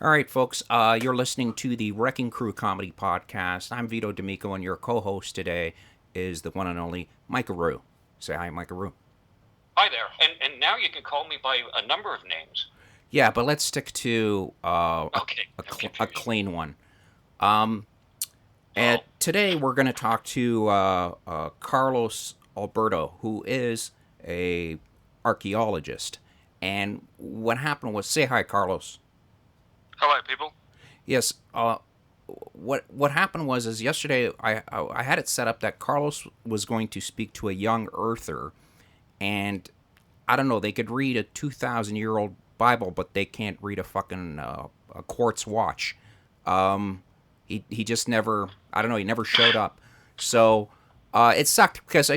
All right, folks, you're listening to the Wrecking Crew Comedy Podcast. I'm Vito D'Amico, and your co-host today is the one and only Mykeru. Say hi, Mykeru. Hi there. And now you can call me by a number of names. Yeah, but let's stick to Okay, I'm a confused. clean one. Um, and Oh, today we're going to talk to Carlos Alberto, who is a archaeologist. And what happened was, say hi, Carlos. hello, people. Yes. What happened was is yesterday I had it set up that Carlos was going to speak to a young earther, and I don't know, they could read a 2,000-year-old Bible, but they can't read a fucking a quartz watch. He just never, I don't know, he never showed up. So it sucked because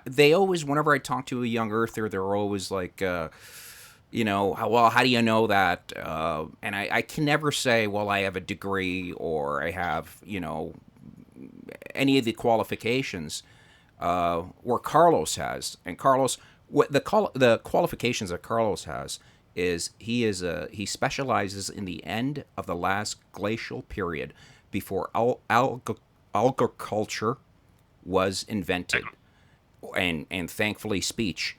they always, whenever I talk to a young earther, they're always like, how do you know that? And I can never say, well, I have a degree or I have, any of the qualifications where Carlos has. And Carlos, the qualifications that Carlos has is he specializes in the end of the last glacial period before agriculture was invented, and thankfully speech.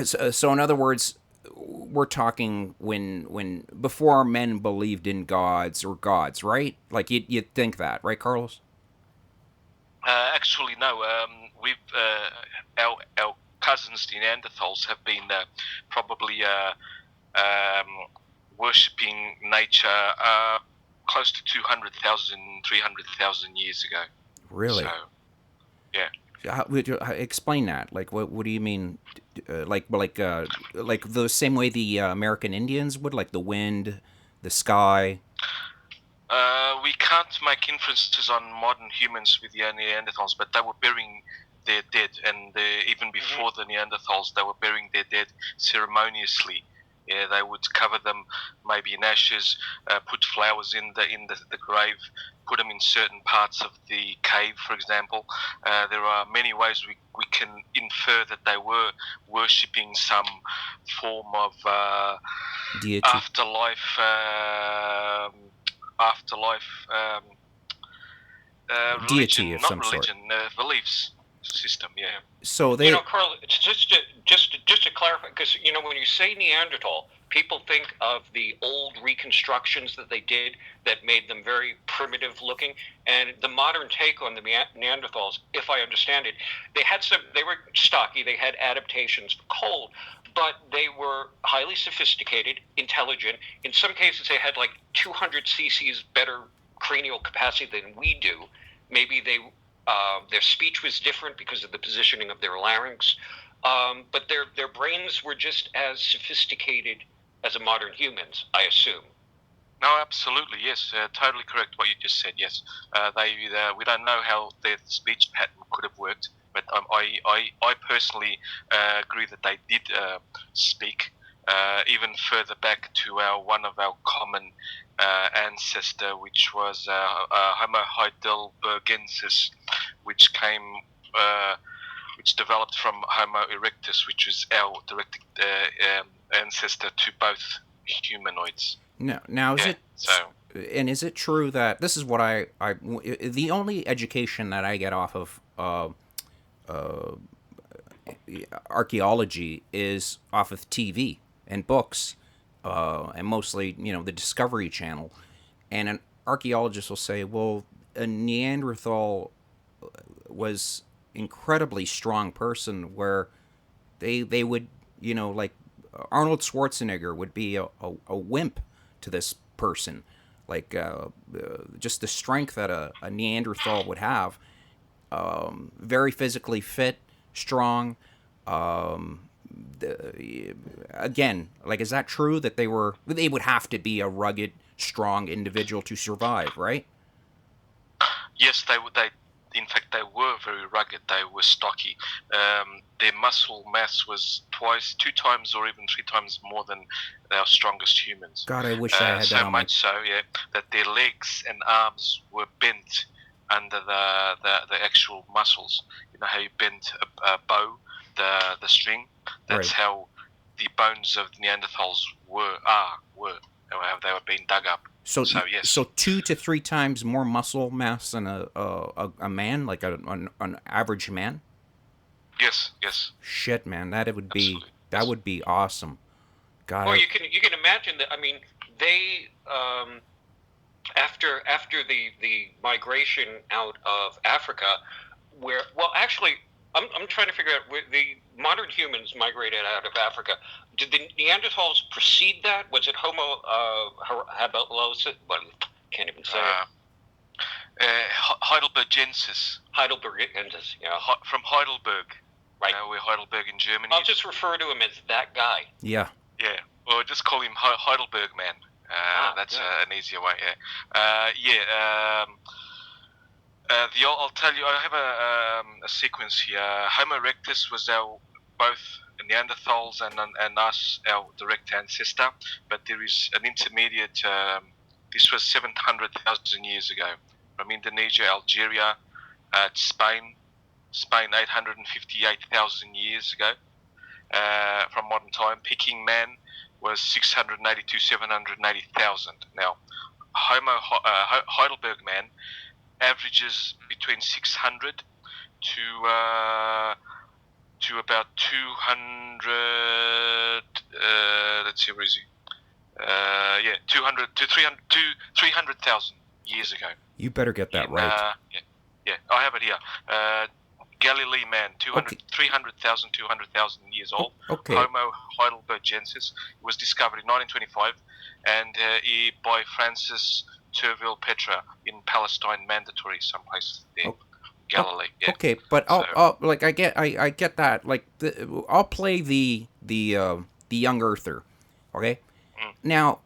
So in other words, we're talking when before men believed in gods or gods, right? Like you'd think that, right, Carlos? Actually, no. We've our cousins, the Neanderthals, have been probably um, worshipping nature close to 200,000, 300,000 years ago. So, Really? yeah. Explain that. Like, what do you mean? Like the same way the American Indians would, like the wind, the sky. We can't make inferences on modern humans with the Neanderthals, but they were burying their dead, and even before the Neanderthals, they were burying their dead ceremoniously. Yeah, they would cover them maybe in ashes, put flowers in the grave, put them in certain parts of the cave, for example. There are many ways we can infer that they were worshipping some form of Deity. afterlife. Afterlife Deity religion, of not some sort. religion, beliefs system. Yeah. So You know, they. Carl, it's just to clarify, because when you say Neanderthal, people think of the old reconstructions that they did that made them very primitive looking, and the modern take on the Neanderthals, if I understand it, they were stocky, they had adaptations for cold, but they were highly sophisticated, intelligent. In some cases, they had like 200 cc's better cranial capacity than we do. Maybe their speech was different because of the positioning of their larynx, but their brains were just as sophisticated as a modern human's, I assume. No, absolutely, yes, totally correct what you just said. Yes, we don't know how their speech pattern could have worked, but I personally agree that they did speak. Even further back to our one of our common ancestor, which was Homo heidelbergensis, which came. Which developed from Homo erectus, which is our direct ancestor to both humanoids. Now is Yeah, it? so And is it true that this is what the only education that I get off of archaeology is off of TV and books, and mostly the Discovery Channel. And an archaeologist will say, well, a Neanderthal was incredibly strong person where they would like Arnold Schwarzenegger would be a wimp to this person, like just the strength that a Neanderthal would have, very physically fit, strong. Again, like, is that true that they would have to be a rugged, strong individual to survive, right? yes, they in fact they were very rugged. They were stocky. Their muscle mass was two times, or even three times more than our strongest humans. God, I wish I had that So on my. much so, yeah, that their legs and arms were bent under the actual muscles. You know how you bend a bow, the string. That's Right. how the bones of Neanderthals were. They were being dug up. So yes. so 2 to 3 times more muscle mass than a man, like an average man. Yes. Shit, man, that Absolutely. would be awesome. God. Well, you can imagine that. I mean, they after the migration out of Africa, where actually I'm trying to figure out where the modern humans migrated out of Africa. Did the Neanderthals precede that? Was it Homo habilis? Well, can't even say it. Heidelbergensis. Heidelbergensis, yeah. From Heidelberg. Right. We're Heidelberg in Germany. I'll just refer to him as that guy. Yeah. Yeah. Or just call him Heidelberg man. That's an easier way. Yeah. I'll tell you. I have a sequence here. Homo erectus was both Neanderthals and us, our direct ancestor. But there is an intermediate. This was 700,000 years ago, from Indonesia, Algeria, Spain, 858,000 years ago. From modern time, Peking man was 682, 780,000. Now, Heidelberg man averages between 600 to about 200. Let's see, where is he? 200 to 300,000 years ago. You better get that right. Yeah, I have it here. Galilee man, 300,000, 200,000 years old. Okay. Homo heidelbergensis was discovered in 1925, and by Francis Terville Petra in Palestine, mandatory someplace there, Galilee. Yeah. Okay, but I get that. Like, I'll play the young earther. Okay. Now,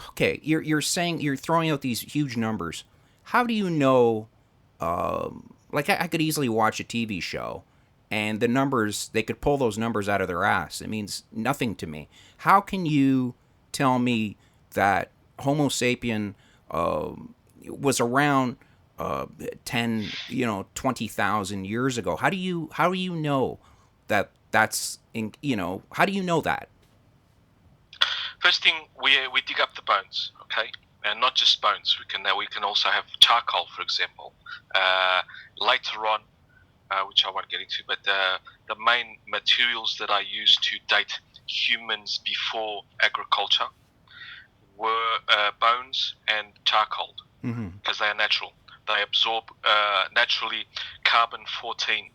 okay, you're saying, you're throwing out these huge numbers. How do you know? Like, I could easily watch a TV show, and the numbers, they could pull those numbers out of their ass. It means nothing to me. How can you tell me that Homo sapien was around 10, 20,000 years ago? How do you know that that's in, how do you know that? First thing, we dig up the bones, okay, and not just bones. We can also have charcoal, for example. Later on, which I won't get into, but the main materials that I used to date humans before agriculture were bones and charcoal, because they are natural. They absorb naturally carbon-14,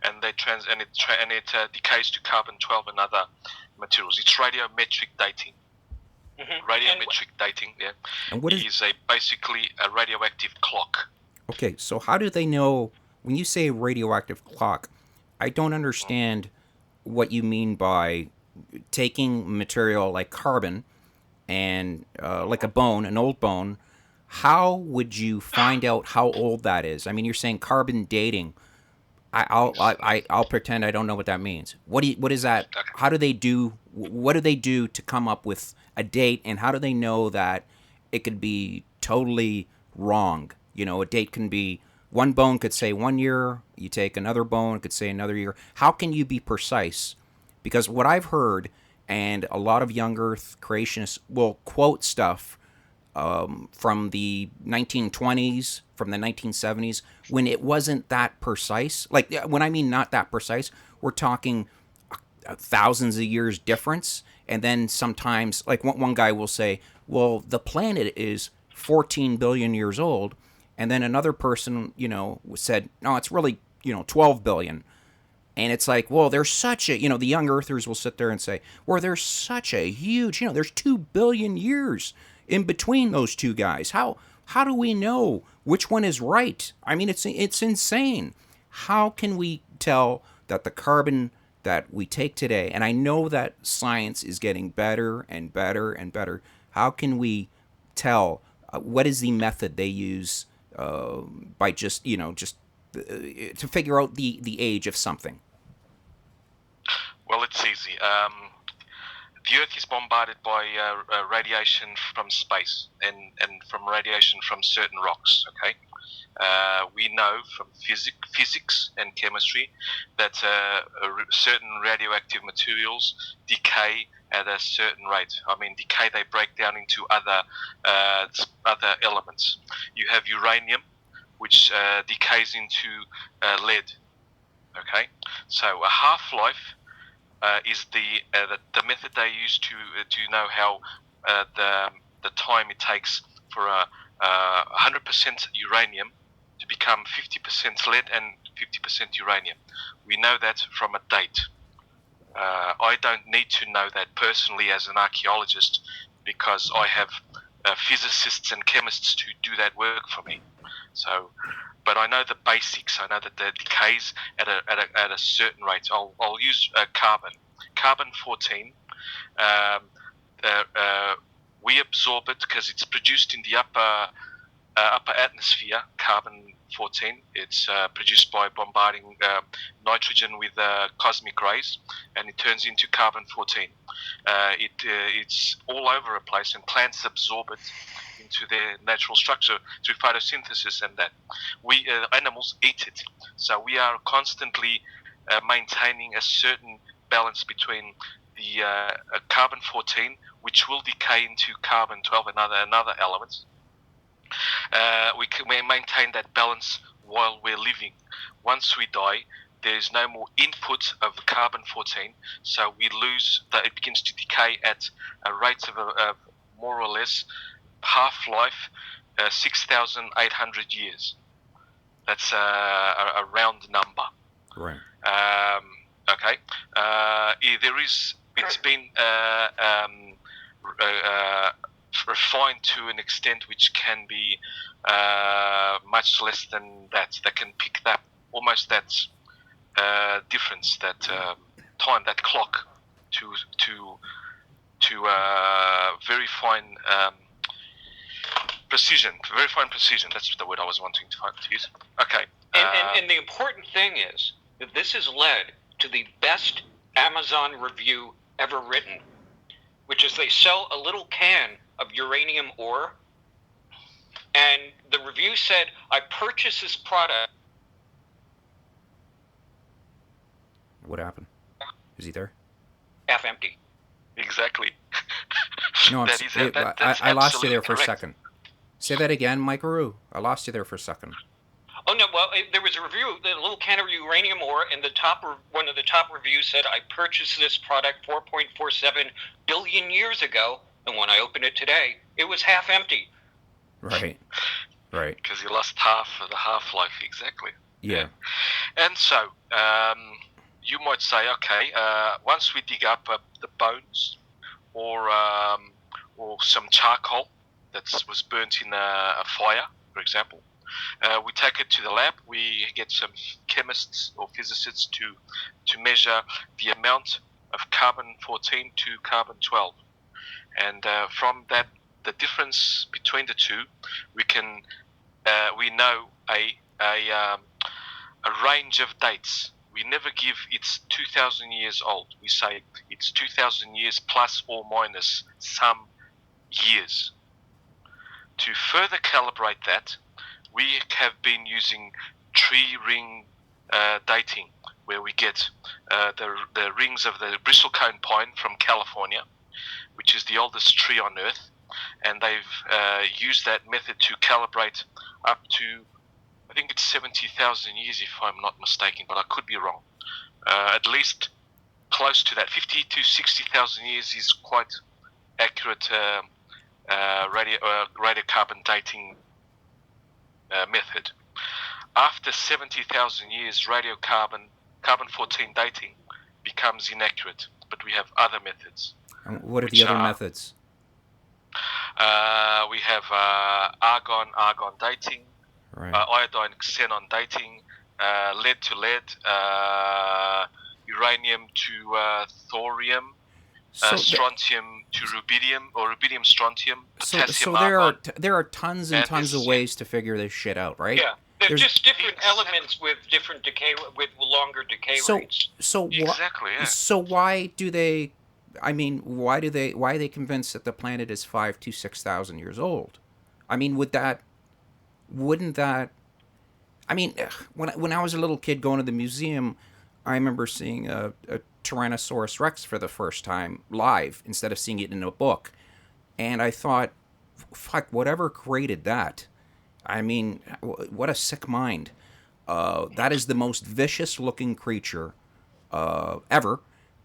and it decays to carbon-12 and other materials. It's radiometric dating. Radiometric dating, yeah. And what is basically a radioactive clock. Okay, so how do they know, when you say radioactive clock, I don't understand what you mean by taking material like carbon and like a bone, an old bone. How would you find out how old that is? I mean, you're saying carbon dating. I'll pretend I don't know what that means. What is that? How do they do? What do they do to come up with a date? And how do they know that it could be totally wrong? A date can be, one bone could say 1 year. You take another bone, it could say another year. How can you be precise? Because what I've heard, and a lot of young Earth creationists will quote stuff from the 1920s, from the 1970s, when it wasn't that precise. Like, when I mean not that precise, we're talking thousands of years difference. And then sometimes, like, one guy will say, well, the planet is 14 billion years old. And then another person, said, no, it's really, 12 billion. And it's like, well, there's such a, the young earthers will sit there and say, well, there's such a huge, there's 2 billion years in between those two guys. How do we know which one is right? I mean, it's insane. How can we tell that the carbon that we take today, and I know that science is getting better and better and better, how can we tell what is the method they use by just to figure out the age of something? Well, it's easy. the Earth is bombarded by radiation from space and from radiation from certain rocks. Okay, we know from physics and chemistry that certain radioactive materials decay at a certain rate. I mean, decay, they break down into other elements. You have uranium, which decays into lead. Okay, so a half-life is the method they use to know how the time it takes for 100% uranium to become 50% lead and 50% uranium. We know that from a date. I don't need to know that personally as an archaeologist because I have physicists and chemists to do that work for me. So, but I know the basics. I know that the decays at a certain rate. I'll use carbon-14. We absorb it because it's produced in the upper atmosphere. Carbon-14. It's produced by bombarding nitrogen with cosmic rays, and it turns into carbon-14. It's all over a place, and plants absorb it into their natural structure through photosynthesis, and that animals eat it. So we are constantly maintaining a certain balance between the carbon-14, which will decay into carbon-12 and another elements. We maintain that balance while we're living. Once we die, there is no more input of carbon-14, so we lose that. It begins to decay at a rate of more or less half-life 6,800 years. That's a round number. Right. Okay. It's been refined to an extent which can be much less than that. They can pick that almost that difference, that time, that clock, to very fine precision. Very fine precision. That's the word I was wanting to use. Okay. And the important thing is that this has led to the best Amazon review ever written, which is they sell a little can of uranium ore, and the review said, I purchased this product. What happened? Is he there? Half empty. Exactly. No, I lost you there for correct. a second. Say that again, Mykeru. I lost you there for a second. Oh no! Well, there was a review, the little can of uranium ore, and one of the top reviews said, "I purchased this product 4.47 billion years ago, and when I opened it today, it was half empty." Right. Right. Because you lost half of the half-life, exactly. Yeah. And so you might say, okay, once we dig up the bones or some charcoal that was burnt in a fire, for example. We take it to the lab. We get some chemists or physicists to measure the amount of carbon-14 to carbon-12, and from that, the difference between the two, we know a range of dates. We never give it's 2,000 years old. We say it's 2,000 years plus or minus some years. To further calibrate that, we have been using tree ring dating, where we get the rings of the bristlecone pine from California, which is the oldest tree on Earth, and they've used that method to calibrate up to, I think it's 70,000 years if I'm not mistaken, but I could be wrong. At least close to that. 50 to 60,000 years is quite accurate radiocarbon dating method. After 70,000 years, carbon-14 dating becomes inaccurate, but we have other methods. And what are the other methods? We have argon dating, right. Iodine xenon dating, lead to lead, uranium to thorium, strontium to rubidium, or rubidium strontium, potassium argon. There are tons and tons of ways to figure this shit out, right? Yeah, there's just different elements with different decay, with longer decay rates. So exactly, yeah. So why do they I mean, why are they convinced that the planet is 5 to 6,000 years old? I mean, wouldn't that? I mean, when I was a little kid going to the museum, I remember seeing a Tyrannosaurus Rex for the first time live instead of seeing it in a book, and I thought, fuck, whatever created that. I mean, what a sick mind. That is the most vicious looking creature ever,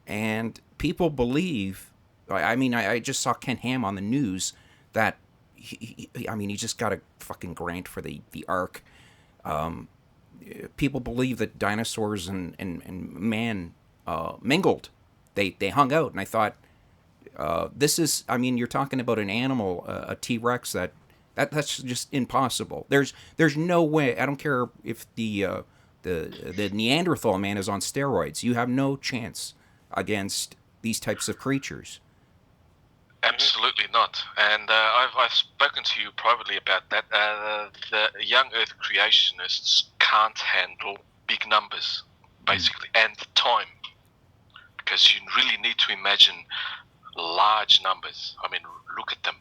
and people believe. I mean, I just saw Ken Ham on the news that I mean, he just got a fucking grant for the Ark. People believe that dinosaurs and man mingled. They hung out, and I thought, this is. I mean, you're talking about an animal, a T Rex that's just impossible. There's no way. I don't care if the Neanderthal man is on steroids. You have no chance against these types of creatures. Absolutely not. And I've spoken to you privately about that. The young Earth creationists can't handle big numbers, basically, and time, because you really need to imagine large numbers. I mean, look at them.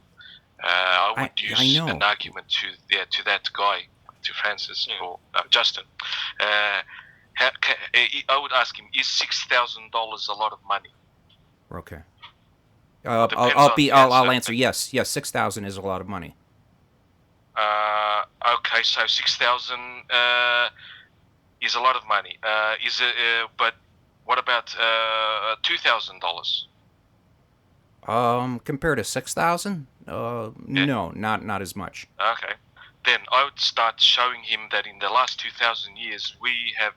I would use an argument to that guy, to Francis or Justin. I would ask him: is $6,000 a lot of money? Okay. I'll answer yes. 6,000 is a lot of money. Okay, so 6,000 is a lot of money. Is it? But what about $2,000? Compared to 6,000, no, not as much. Okay, then I would start showing him that in the last 2,000 years we have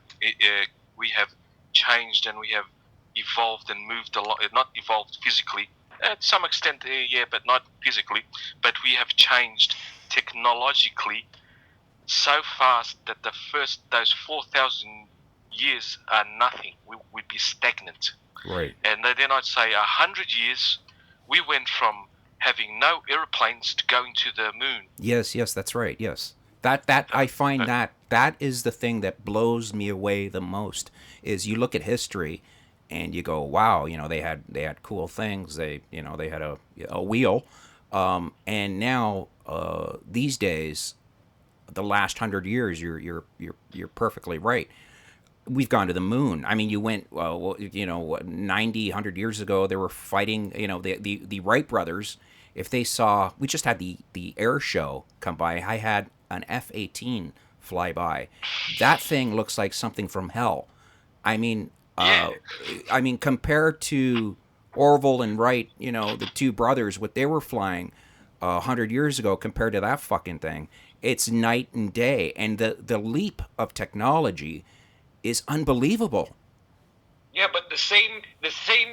changed and we have evolved and moved a lot. Not evolved physically. At some extent, but not physically. But we have changed technologically so fast that those 4,000 years are nothing. We'd be stagnant. Right. And then I'd say 100 years, we went from having no airplanes to going to the moon. Yes, that's right. Yes, that I find that is the thing that blows me away the most. Is you look at history. And you go, wow, they had cool things. They had a wheel, and now these days, the last 100 years, you're perfectly right. We've gone to the moon. I mean, you went, 90, 100 years ago, they were fighting. The Wright brothers. If they saw, we just had the air show come by. I had an F-18 fly by. That thing looks like something from hell. I mean. Compared to Orville and Wright, the two brothers, what they were flying 100 years ago compared to that fucking thing, it's night and day. And the leap of technology is unbelievable. Yeah, but the same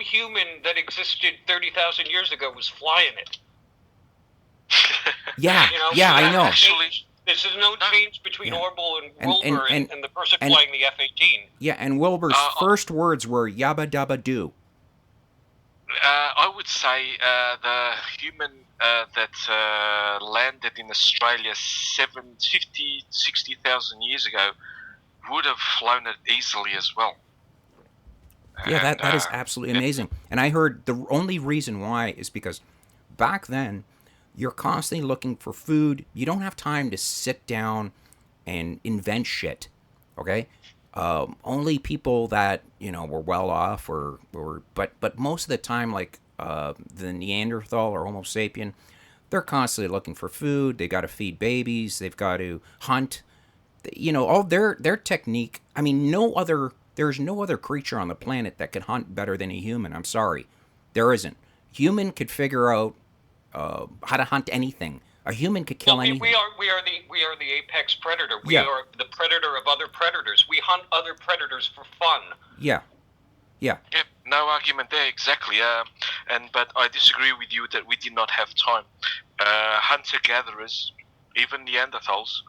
human that existed 30,000 years ago was flying it. Yeah, I know. Actually, there's no change between Orville and Wilbur and the person flying the F-18. Yeah, and Wilbur's first words were "yabba dabba doo." I would say the human that landed in Australia 60,000 years ago would have flown it easily as well. Yeah, that is absolutely amazing. And I heard the only reason why is because back then, you're constantly looking for food. You don't have time to sit down and invent shit. Okay, only people that were well off but most of the time, like the Neanderthal or Homo sapien, they're constantly looking for food. They got to feed babies. They've got to hunt. All their technique. I mean, there's no other creature on the planet that can hunt better than a human. I'm sorry, there isn't. Human could figure out how to hunt anything. A human could kill anything. We are the apex predator. We are the predator of other predators. We hunt other predators for fun. Yeah. Yep, no argument there, exactly. But I disagree with you that we did not have time. Hunter-gatherers, even Neanderthals,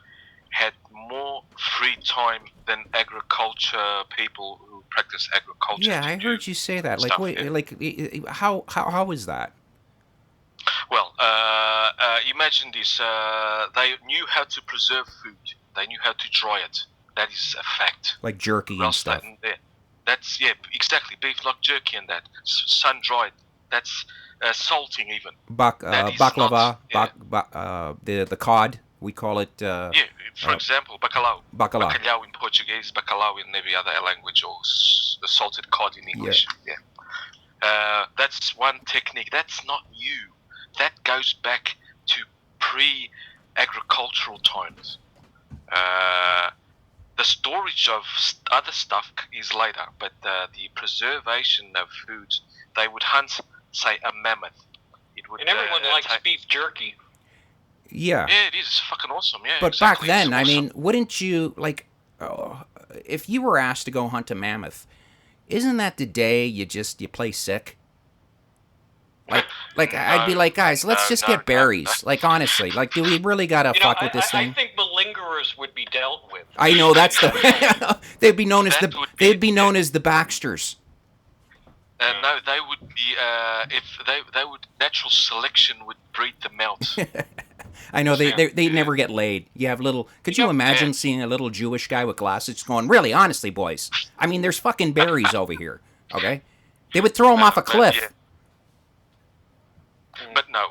had more free time than agriculture people who practice agriculture. Yeah, I heard you say that. Stuff, how is that? Well, imagine this. They knew how to preserve food. They knew how to dry it. That is a fact. Like jerky and stuff. That's exactly. Beef like jerky and that. Sun-dried. That's salting even. That is baklava, not, the cod. We call it for example, bacalhau. bacalhau. Bacalhau in Portuguese, bacalhau in every other language, or the salted cod in English. Yeah. That's one technique. That's not new. That goes back to pre-agricultural times. The storage of other stuff is later, but the preservation of foods, they would hunt, say, a mammoth. It would, and everyone likes beef jerky. Yeah. Yeah, it is fucking awesome. Yeah, But exactly. back then, It's awesome. I mean, wouldn't you if you were asked to go hunt a mammoth? Isn't that the day you play sick? Like I'd be like, guys, let's just get berries. Like honestly, like do we really gotta fuck with this thing? I think malingerers would be dealt with. I know that's the they'd be known as the Baxters. No, they would be if they would natural selection would breed them out. I know they never get laid. You have little. Could you imagine seeing a little Jewish guy with glasses going, really, honestly, boys? I mean, there's fucking berries over here. Okay, they would throw him off a cliff. Yeah. But no,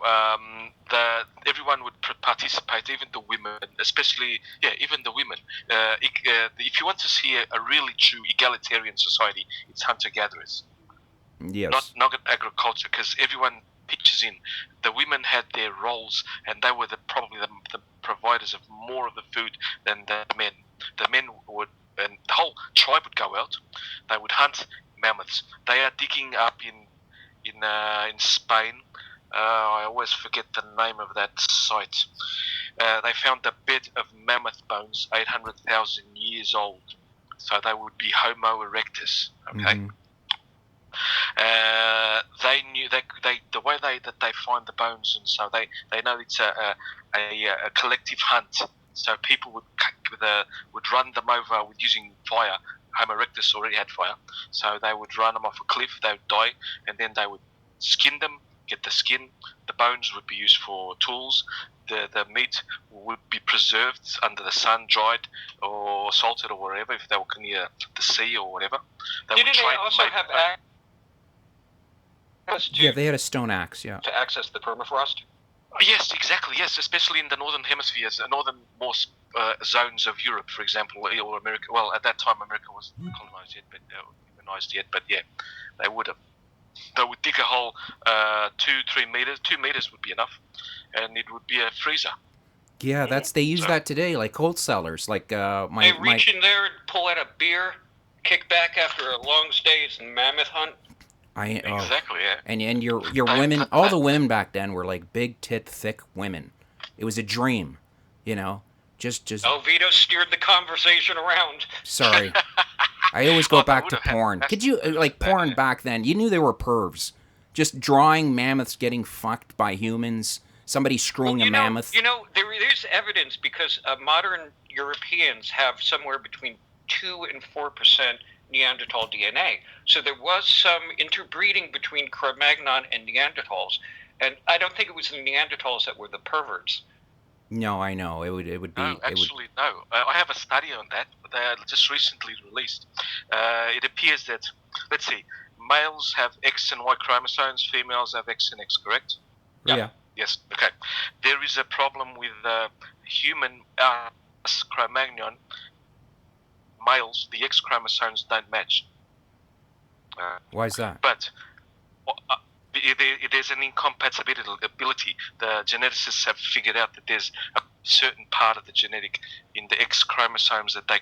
everyone would participate, even the women, especially, even the women. If you want to see a really true egalitarian society, it's hunter-gatherers. Yes. Not agriculture, because everyone pitches in. The women had their roles, and they were probably the providers of more of the food than the men. The men would, and the whole tribe would go out. They would hunt mammoths. They are digging up in Spain. I always forget the name of that site. They found a bed of mammoth bones, 800,000 years old. So they would be Homo erectus. Okay. Mm-hmm. They knew the way that they find the bones, and so they know it's a collective hunt. So people would run them over with using fire. Homo erectus already had fire, so they would run them off a cliff. They would die, and then they would skin them. Get the skin. The bones would be used for tools. The meat would be preserved under the sun, dried or salted or whatever, if they were near the sea or whatever. Didn't they also have access to? Yeah, they had a stone axe. Yeah. To access the permafrost. Yes, exactly. Yes, especially in the northern hemispheres, northernmost zones of Europe, for example, or America. Well, at that time, America wasn't colonized yet, but yeah, they would have. They would dig a hole 2-3 meters. 2 meters would be enough, and it would be a freezer. Yeah, they use that today, like cold cellars. Like they reach in there and pull out a beer, kick back after a long stay's mammoth hunt. Exactly, yeah. And your women, all the women back then were like big tit, thick women. It was a dream, you know. Just. Oh, Vito steered the conversation around. Sorry. I always go back to porn. Could you, porn back then, you knew they were pervs. Just drawing mammoths getting fucked by humans, somebody screwing a mammoth. There is evidence because modern Europeans have somewhere between 2 and 4% Neanderthal DNA. So there was some interbreeding between Cro-Magnon and Neanderthals. And I don't think it was the Neanderthals that were the perverts. No, I know. It would be... No, actually, no. I have a study on that. They are just recently released. It appears that, let's see, males have X and Y chromosomes, females have X and X, correct? Yeah. Yes, okay. There is a problem with human Cro-Magnon males, the X chromosomes don't match. Why is that? But... there's an incompatibility. The geneticists have figured out that there's a certain part of the genetic in the X chromosomes that they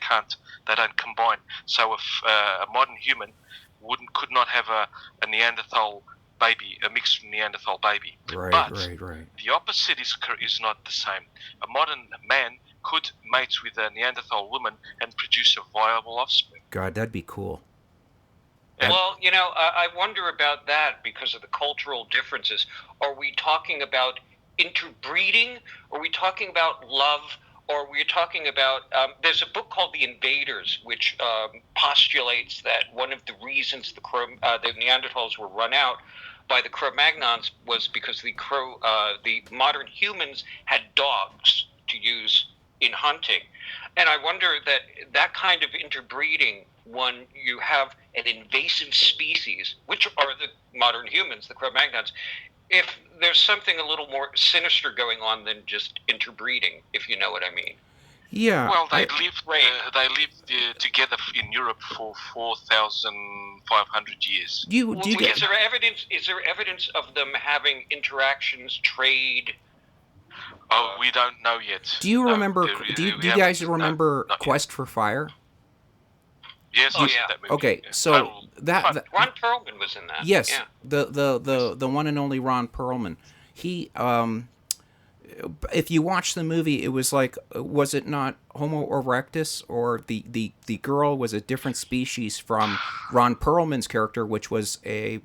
don't combine. So if a modern human could not have a Neanderthal baby, a mixed Neanderthal baby. Right. The opposite is not the same. A modern man could mate with a Neanderthal woman and produce a viable offspring. God, that'd be cool. Well, I wonder about that because of the cultural differences. Are we talking about interbreeding? Are we talking about love? Or are we talking about... there's a book called The Invaders, which postulates that one of the reasons the Neanderthals were run out by the Cro-Magnons was because the modern humans had dogs to use in hunting. And I wonder that kind of interbreeding when you have an invasive species, which are the modern humans, the Cro-Magnons, if there's something a little more sinister going on than just interbreeding, if you know what I mean. Yeah. Well, they lived together in Europe for 4,500 years. Is there evidence? Is there evidence of them having interactions, trade? Oh, we don't know yet. Do you remember? Do you guys remember Quest for Fire? Yes, I saw that movie. Okay, so that Ron Perlman was in that. Yes, yeah. the one and only Ron Perlman. He if you watch the movie, it was like, was it not Homo erectus, or the girl was a different species from Ron Perlman's character, which was a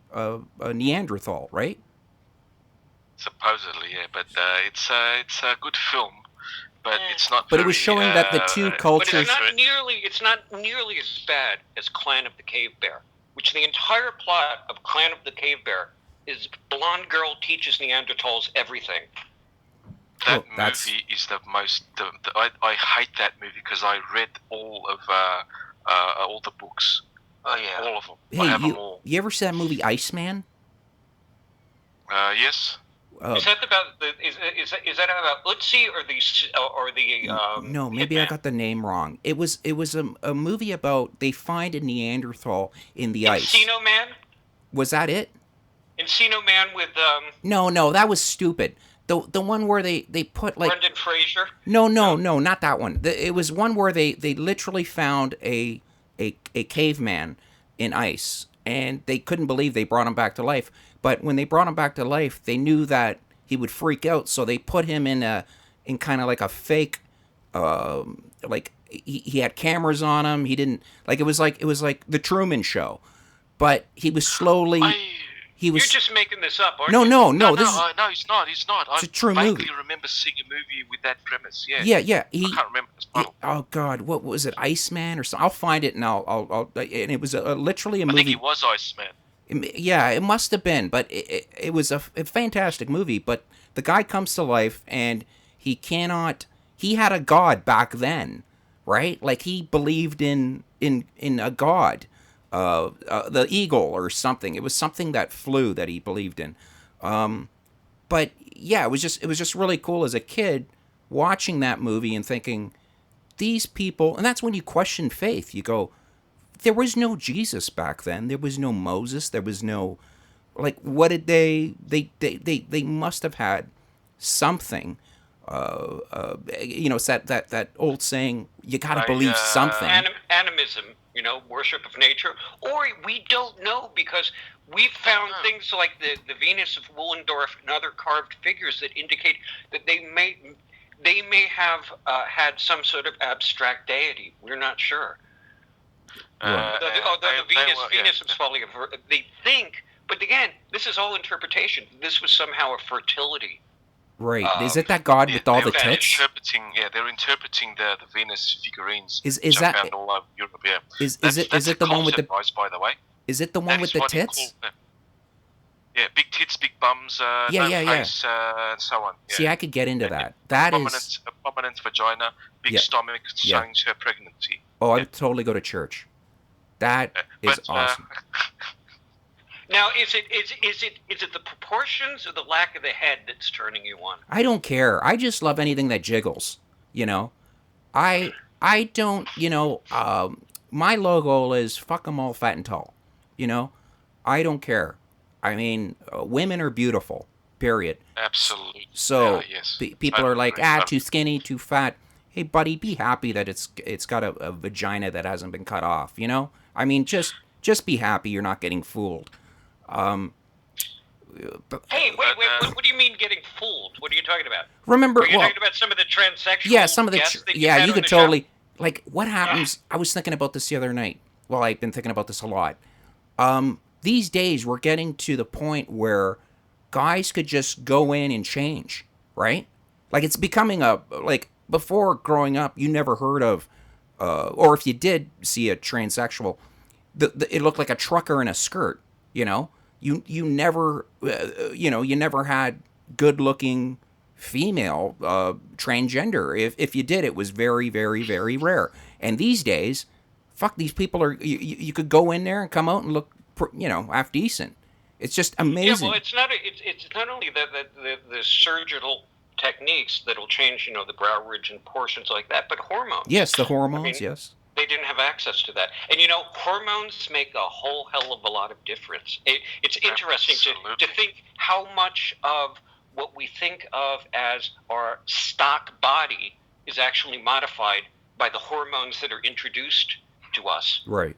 Neanderthal, right? Supposedly, yeah, but it's a good film. But it's not. But it was showing that the two cultures. But it's not nearly as bad as Clan of the Cave Bear, which the entire plot of Clan of the Cave Bear is blonde girl teaches Neanderthals everything. That movie is the most. I hate that movie because I read all the books. Oh yeah, all of them. Hey, I have them all. You ever see that movie Iceman? Yes. Is that about is that about Ötzi or the no, maybe Hitman? I got the name wrong. It was a movie about they find a Neanderthal in the ice. Encino Man? Was that it? Encino Man with No, that was stupid. The one where they put like Brendan Fraser? No, not that one. It was one where they literally found a caveman in ice, and they couldn't believe they brought him back to life. But when they brought him back to life, they knew that he would freak out, so they put him in kind of like a fake, like he had cameras on him. He didn't it was like the Truman Show, but he was slowly. You're just making this up, aren't you? No. No, he's not. It's a true movie. I remember seeing a movie with that premise. Yeah. Yeah. I can't remember the title. Oh God, what was it? Iceman or something? I'll find it and I'll and it was literally a movie. I think it was Iceman. Yeah, it must have been, but it was a fantastic movie. But the guy comes to life, and he had a god back then, right? Like he believed in a god, the eagle or something. It was something that flew that he believed in. But yeah, it was just really cool as a kid watching that movie and thinking, these people, and that's when you question faith. You go, there was no Jesus back then. There was no Moses. There was no, what did they must have had something. It's that old saying, you gotta believe something. Animism, worship of nature, or we don't know because we've found things like the Venus of Willendorf and other carved figures that indicate that they may have had some sort of abstract deity. We're not sure. Venus was probably they think, but again, this is all interpretation. This was somehow a fertility. Right. Is it that god with all the tits? They're interpreting the Venus figurines. Is that found all over Europe? Yeah. Is it the one with the? By the way. Is it the one with the tits? Yeah, big tits, big bums, face, and so on. Yeah. See, I could get into that. That is a prominent vagina, big stomach, showing her pregnancy. Oh, I would totally go to church. That is awesome. Now, is it the proportions or the lack of the head that's turning you on? I don't care. I just love anything that jiggles. I don't. My logo is fuck 'em all, fat and tall. I don't care. I mean, women are beautiful. Period. Absolutely. So people are like, too skinny, too fat. Hey, buddy, be happy that it's got a vagina that hasn't been cut off. I mean, just be happy you're not getting fooled. Hey, wait! What do you mean getting fooled? What are you talking about? Remember, are you talking about some of the transsexual? Yeah, some of the. You could totally show? What happens. I was thinking about this the other night. Well, I've been thinking about this a lot. These days, we're getting to the point where guys could just go in and change, right? Like it's becoming before growing up, you never heard of, or if you did see a transsexual, it looked like a trucker in a skirt. You never, you never had good-looking female transgender. If you did, it was very, very, very rare. And these days, fuck, these people are. You could go in there and come out and look, half decent. It's just Yeah, well, amazing. it's not only the surgical techniques that'll change, the brow ridge and portions like that, but hormones. Yes, the I hormones. mean, Yes. they didn't have access to that, and hormones make a whole hell of a lot of difference. It's interesting to think how much of what we think of as our stock body is actually modified by the hormones that are introduced to us. Right.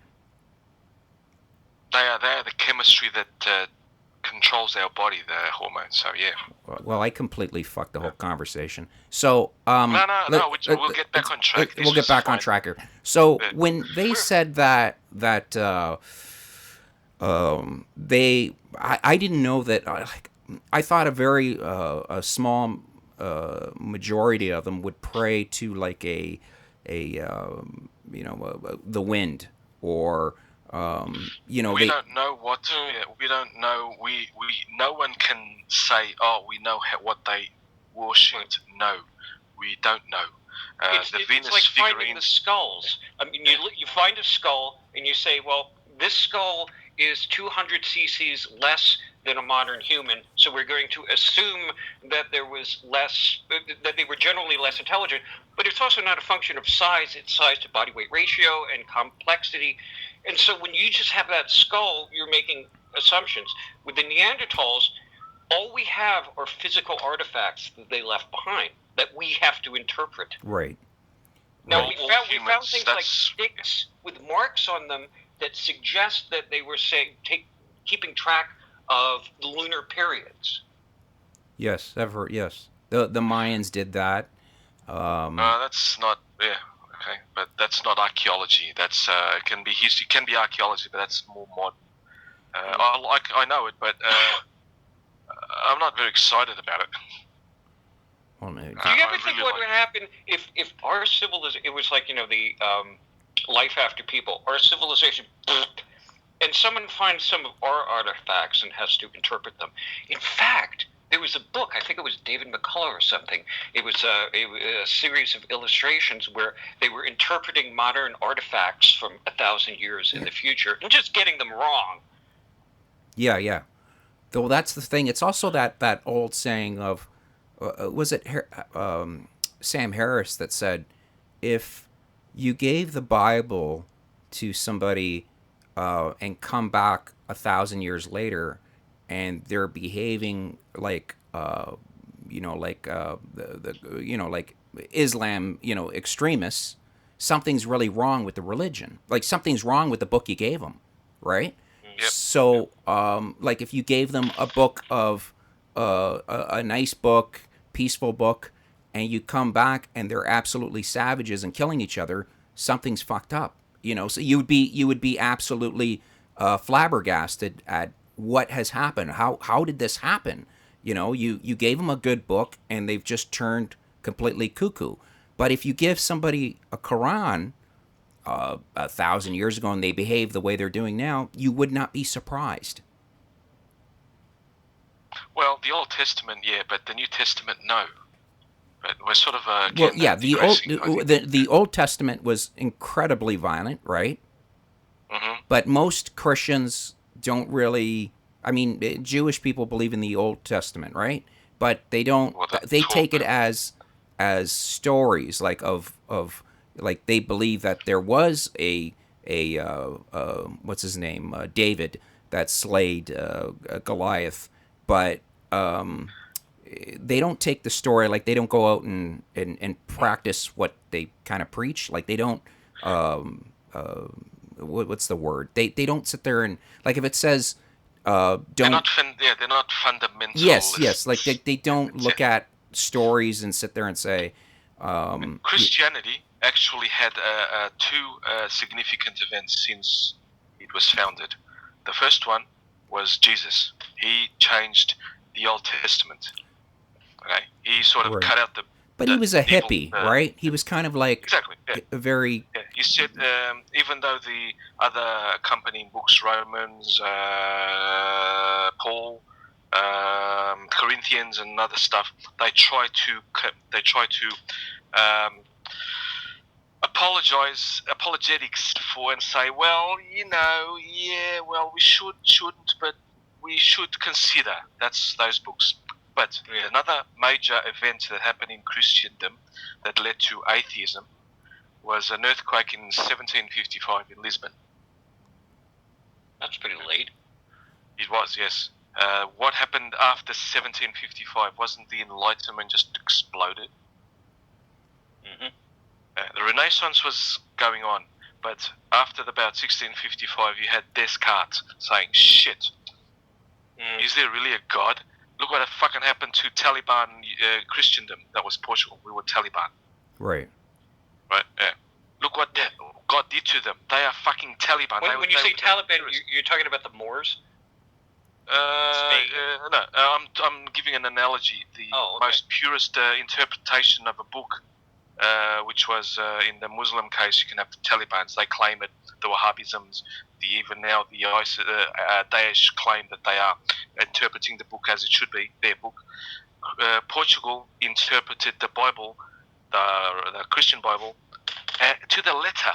They are the chemistry that controls our body, the hormones. So yeah. Well, I completely fucked the whole conversation. So no. We'll get back on track. We'll get back on track here. So when they said that I didn't know that. I thought a small majority of them would pray to like the wind, or we don't know what we don't know. We no one can say, oh, we know what they worshipped. No, we don't know. It's like finding the skulls. I mean, you find a skull and you say, well, this skull is 200 cc's less than a modern human, so we're going to assume that there was that they were generally less intelligent. But it's also not a function of size; it's size to body weight ratio and complexity. And so when you just have that skull, you're making assumptions. With the Neanderthals, all we have are physical artifacts that they left behind that we have to interpret. Right. Now, we found things like sticks with marks on them that suggest that they were keeping track of the lunar periods. Yes, yes. The Mayans did that. That's not okay, but that's not archaeology. That's it can be history, can be archaeology, but that's more modern. I know it, but I'm not very excited about it. Well, no, do you ever think what would happen if our civilization, it was like, the life after people, our civilization, and someone finds some of our artifacts and has to interpret them. In fact, there was a book, I think it was David McCullough or something. It was a series of illustrations where they were interpreting modern artifacts from 1,000 years in the future and just getting them wrong. Yeah. Well, that's the thing. It's also that old saying of, was it Sam Harris that said, if you gave the Bible to somebody and come back 1,000 years later, and they're behaving like like Islam, extremists, something's really wrong with the religion. Like something's wrong with the book you gave them, right? Yep. So, like if you gave them a book of a nice book, peaceful book, and you come back and they're absolutely savages and killing each other, something's fucked up. So you would be absolutely flabbergasted at what has happened. How did this happen? You gave them a good book and they've just turned completely cuckoo. But if you give somebody a Quran 1,000 years ago and they behave the way they're doing now, you would not be surprised. Well, the Old Testament, yeah, but the New Testament, no. But we're sort of the Old Testament was incredibly violent, right? Mm-hmm. But most Christians don't really. I mean, Jewish people believe in the Old Testament, right? But they don't. They take it as stories, like of like they believe that there was a what's his name, David, that slayed Goliath, but they don't take the story, like they don't go out and practice what they kind of preach. Like they don't what's the word? They don't sit there and, like, if it says don't. They're not fundamental. Yes. Like they don't look at stories and sit there and say. Christianity actually had two significant events since it was founded. The first one was Jesus. He changed the Old Testament. Okay, he sort of cut out the. But he was a hippie, right? He was kind of like exactly a very. Yeah. He said, even though the other accompanying books, Romans, Paul, Corinthians, and other stuff, they try to apologetics for and say, well, we shouldn't, but we should consider. That's those books. But another major event that happened in Christendom that led to atheism was an earthquake in 1755 in Lisbon. That's pretty late. It was, yes. What happened after 1755? Wasn't the Enlightenment just exploded? Mm-hmm. The Renaissance was going on, but after about 1655, you had Descartes saying, shit, is there really a God? Look what fucking happened to Taliban Christendom. That was Portugal. We were Taliban. Right. Right, yeah. Look what God did to them. They are fucking Taliban. When you say Taliban, you're talking about the Moors? No, I'm giving an analogy. The most purest interpretation of a book, which was in the Muslim case, you can have the Taliban. They claim it. The Wahhabisms, even now the Daesh claim that they are interpreting the book as it should be, their book. Portugal interpreted the Bible, the Christian Bible, to the letter.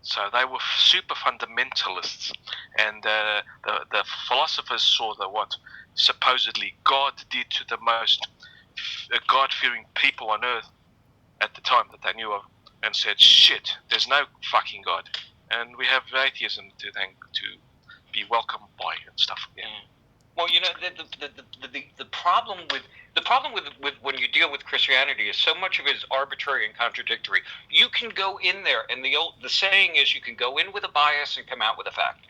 So they were super fundamentalists, and the philosophers saw what supposedly God did to the most God-fearing people on earth at the time that they knew of, and said, shit, there's no fucking God. And we have atheism to be welcomed by and stuff. Yeah. Well, the problem with when you deal with Christianity is so much of it is arbitrary and contradictory. You can go in there, and the saying is you can go in with a bias and come out with a fact.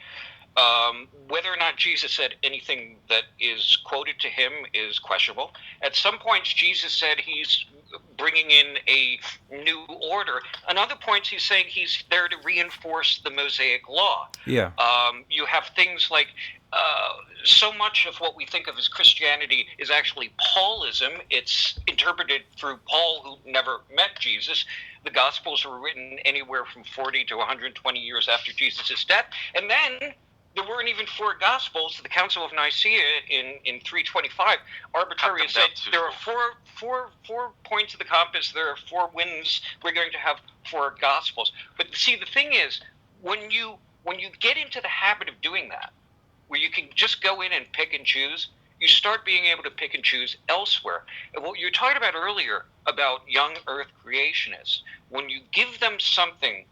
Whether or not Jesus said anything that is quoted to him is questionable. At some points, Jesus said he's bringing in a new order. On other points, he's saying he's there to reinforce the Mosaic law. Yeah. You have things like so much of what we think of as Christianity is actually Paulism. It's interpreted through Paul, who never met Jesus. The Gospels were written anywhere from 40 to 120 years after Jesus' death. And then there weren't even 4 Gospels. The Council of Nicaea in 325 arbitrarily said there are four points of the compass. There are 4 winds. We're going to have 4 Gospels. But see, the thing is, when you get into the habit of doing that, where you can just go in and pick and choose, you start being able to pick and choose elsewhere. And what you were talking about earlier about young Earth creationists, when you give them something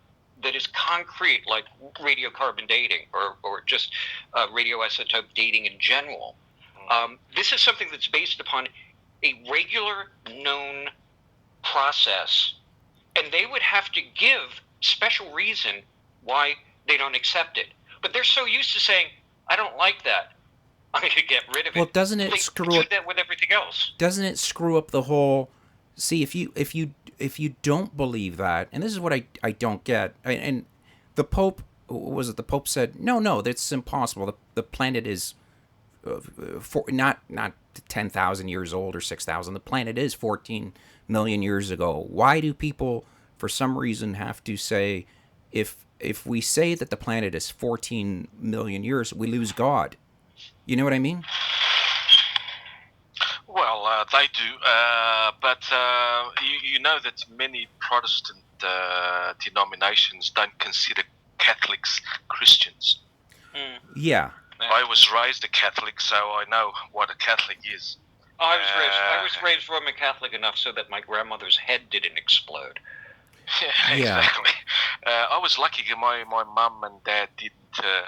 that is concrete, like radiocarbon dating or just radioisotope dating in general, this is something that's based upon a regular known process, and they would have to give special reason why they don't accept it. But they're so used to saying, I don't like that, I'm going to get rid of it. Well, doesn't it screw up that with everything else? Doesn't it screw up the whole? See, if you don't believe that, and this is what I don't get, and the Pope, was it the Pope said, no, that's impossible. The planet is not 10,000 years old or 6,000. The planet is 14 million years ago. Why do people, for some reason, have to say, if we say that the planet is 14 million years, we lose God? You know what I mean? Well, they do, but you know that many Protestant denominations don't consider Catholics Christians. Yeah. I was raised a Catholic, so I know what a Catholic is. I was raised Roman Catholic enough so that my grandmother's head didn't explode. Yeah, exactly. I was lucky. My mum and dad didn't.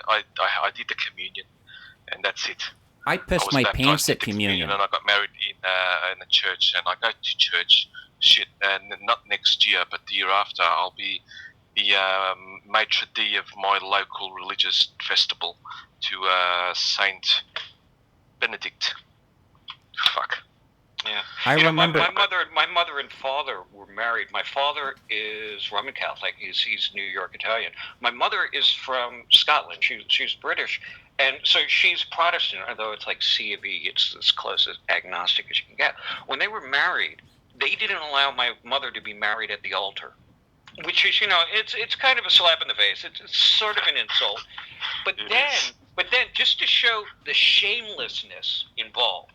I did the communion, and that's it. I pissed my pants at communion, and I got married in a church, and I go to church. And not next year, but the year after, I'll be the maitre d' of my local religious festival to Saint Benedict. Fuck. Yeah. I remember my mother and father were married. My father is Roman Catholic. He's New York Italian. My mother is from Scotland. She's British, and so she's Protestant. Although it's like C of E, it's as close as agnostic as you can get. When they were married, they didn't allow my mother to be married at the altar, which is, it's kind of a slap in the face. It's sort of an insult. But then, just to show the shamelessness involved,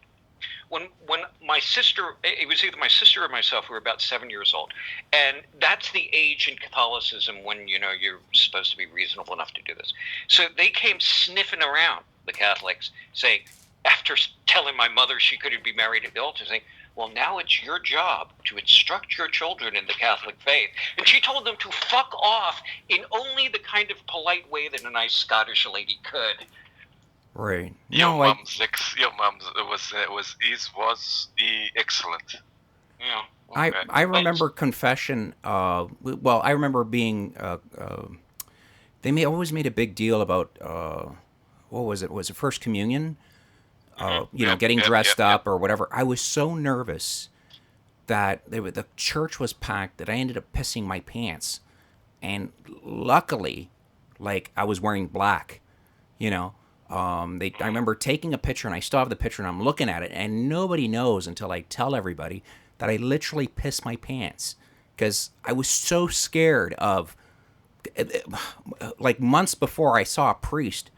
when my sister, it was either my sister or myself, we were about 7 years old, and that's the age in Catholicism when you're supposed to be reasonable enough to do this. So they came sniffing around, the Catholics, saying, after telling my mother she couldn't be married at the altar, saying, well, now it's your job to instruct your children in the Catholic faith. And she told them to fuck off in only the kind of polite way that a nice Scottish lady could. Right. Your mum's was excellent. Yeah. I remember confession. Well, I remember being. They always made a big deal about. What was it? Was it First Communion? Getting dressed up or whatever. I was so nervous that the church was packed that I ended up pissing my pants, and luckily, I was wearing black. I remember taking a picture, and I still have the picture, and I'm looking at it, and nobody knows until I tell everybody that I literally pissed my pants because I was so scared of. Months before, I saw a priest.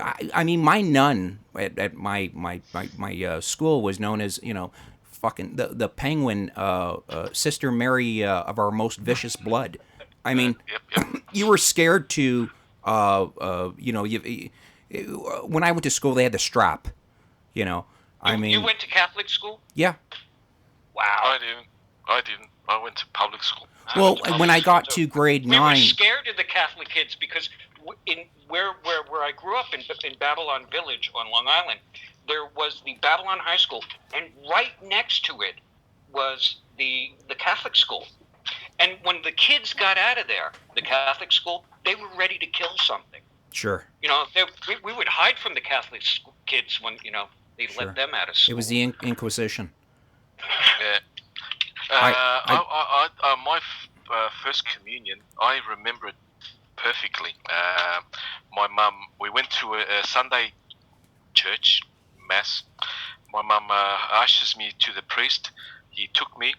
I mean, my nun at my school was known as fucking the penguin, Sister Mary of our most vicious blood. I mean, you were scared to when I went to school, they had the strap. You went to Catholic school? Yeah. Wow. I didn't. I went to public school. Well, when I got to grade 9, we were scared of the Catholic kids because in where I grew up in Babylon Village on Long Island, there was the Babylon High School, and right next to it was the Catholic school. And when the kids got out of there, the Catholic school, they were ready to kill something. Sure. We would hide from the Catholic kids when they let them out of school. It was the Inquisition. Yeah. My first communion, I remember it perfectly. My mum, we went to a Sunday church mass. My mum ushers me to the priest. He took me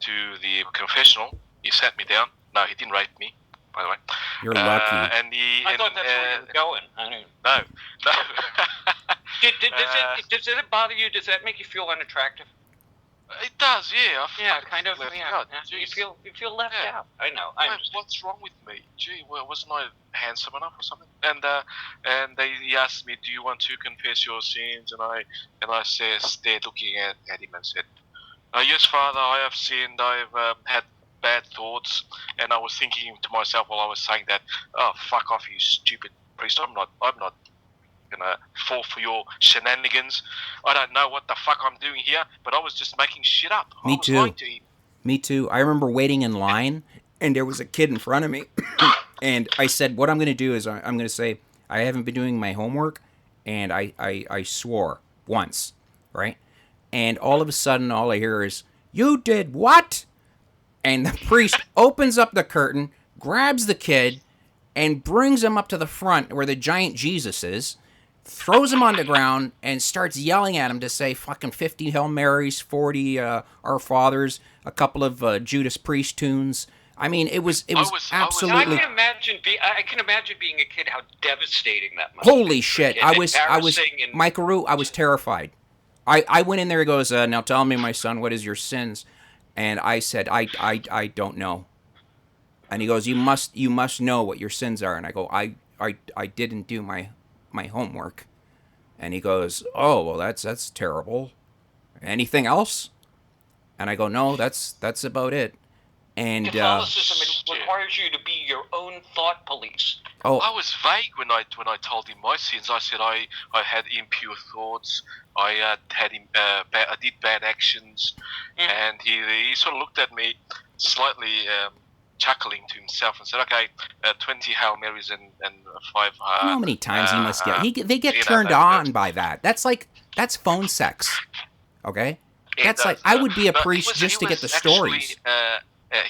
to the confessional. He sat me down. No, he didn't rape me, by the way. You're lucky. I thought that's where you were going. No. Does it bother you? Does that make you feel unattractive? It does, yeah. Kind of. Yeah. You feel left out. I know. What's wrong with me? Gee, wasn't I handsome enough or something? And he asked me, "Do you want to confess your sins?" And I stared looking at him and said, "Yes, Father, I have sinned. I've had bad thoughts." And I was thinking to myself while I was saying that, "Oh, fuck off, you stupid priest! I'm not gonna fall for your shenanigans. I don't know what the fuck I'm doing here, but I was just making shit up." Me too. Me too. I remember waiting in line, and there was a kid in front of me, and I said, "What I'm going to do is I'm going to say I haven't been doing my homework," and I swore once, right? And all of a sudden, all I hear is, "You did what?" And the priest opens up the curtain, grabs the kid, and brings him up to the front where the giant Jesus is, throws him on the ground, and starts yelling at him to say fucking 50 Hail Marys, 40 Our Fathers, a couple of Judas Priest tunes. I mean, it was absolutely. I can imagine being a kid how devastating that must. Holy shit! I was Mykeru. I was terrified. I went in there. He goes, "Now tell me, my son, what is your sins?" And I said, I don't know. And he goes, you must know what your sins are. And I go, I didn't do my homework. And he goes, "Oh, well, that's terrible. Anything else?" And I go, "No, that's about it." And Catholicism requires you to be your own thought police. Oh, I was vague when I told him my sins. I said I had impure thoughts. I did bad actions, and he sort of looked at me slightly. Chuckling to himself and said, "Okay, 20 Hail Marys and 5." How many times he must get? They get turned on by that. That's phone sex. Okay, that's like I would be a priest just to get the stories.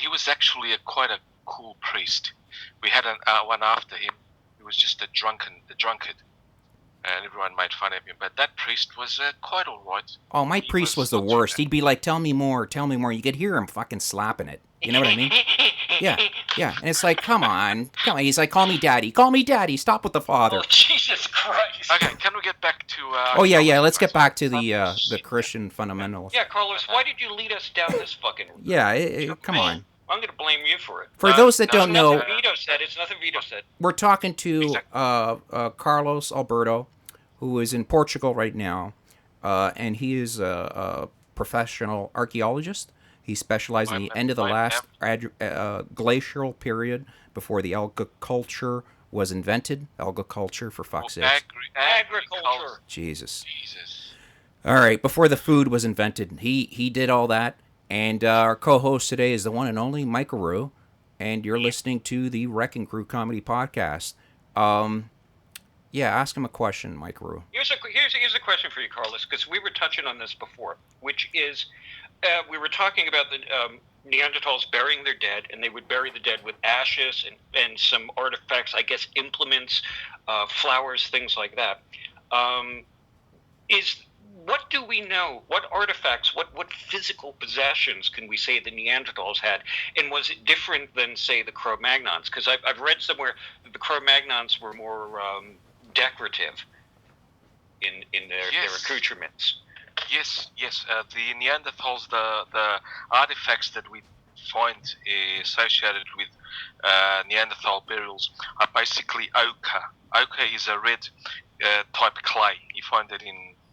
He was actually quite a cool priest. We had one after him. He was just the drunkard, and everyone made fun of him. But that priest was quite all right. Oh, my priest was the worst. He'd be like, "Tell me more, tell me more." You could hear him fucking slapping it. You know what I mean? Yeah. Yeah, and it's like, come on. He's like, call me daddy, stop with the father. Oh, Jesus Christ. Okay, can we get back to? Oh yeah. Let's get back to the Christian fundamentals. Yeah, Carlos, why did you lead us down this fucking? Yeah, come on. I'm going to blame you for it. For those that don't know, It's nothing Vito said. we're talking to Carlos Alberto, who is in Portugal right now, and he is a professional archaeologist. He specialized in the end of the last glacial period before the alga-culture was invented. Alga-culture, for fuck's sake. Agriculture. Jesus. All right, before the food was invented, he did all that. And our co-host today is the one and only Mykeru, and you're listening to the Wrecking Crew Comedy Podcast. Ask him a question, Mykeru. Here's a question for you, Carlos, because we were touching on this before, which is we were talking about the Neanderthals burying their dead, and they would bury the dead with ashes and some artifacts, I guess implements, flowers, things like that. What do we know? What artifacts, what physical possessions can we say the Neanderthals had? And was it different than, say, the Cro-Magnons? Because I've read somewhere that the Cro-Magnons were more decorative in their accoutrements. Yes. The Neanderthals, the artifacts that we find associated with Neanderthal burials are basically ochre. Ochre is a red type clay. You find it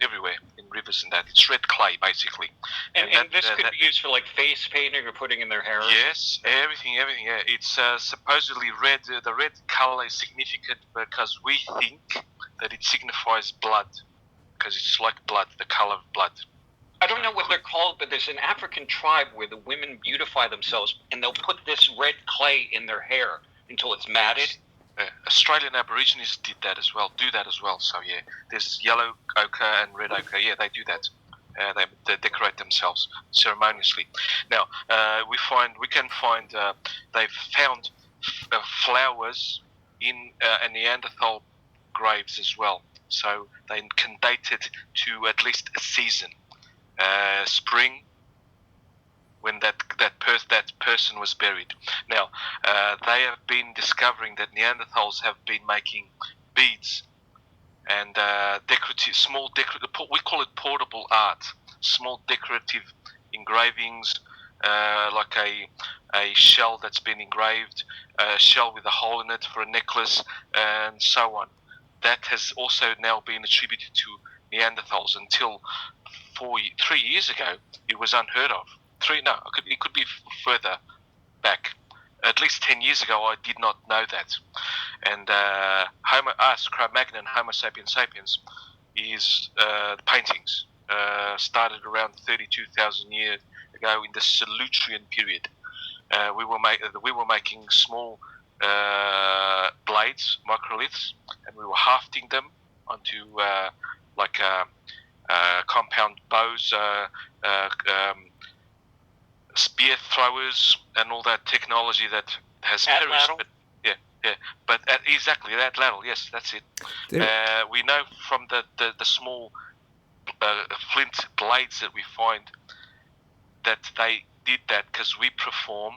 everywhere in rivers and that. It's red clay basically. And this could be used for like face painting or putting in their hair. Yes, everything. Yeah. It's supposedly red. The red color is significant because we think that it signifies blood, because it's like blood, the color of blood. I don't know what they're called, but there's an African tribe where the women beautify themselves and they'll put this red clay in their hair until it's matted. Australian Aborigines do that as well. So yeah, there's yellow ochre and red ochre. Yeah, they do that. They decorate themselves ceremoniously. Now we can find they've found flowers in Neanderthal graves as well. So they can date it to at least a season, spring, when that person was buried. Now, they have been discovering that Neanderthals have been making beads and we call it portable art, small decorative engravings, like a shell that's been engraved, a shell with a hole in it for a necklace, and so on. That has also now been attributed to Neanderthals. Until 3 years ago, it was unheard of. It could be further back. At least 10 years ago, I did not know that. And Cro-Magnon, Homo sapiens sapiens, is the paintings started around 32,000 years ago in the Silurian period. We were making small blades, microliths, and we were hafting them onto compound bows, spear throwers, and all that technology that has perished. But exactly that ladle. Yes, that's it. We know from the small flint blades that we find that they did that because we perform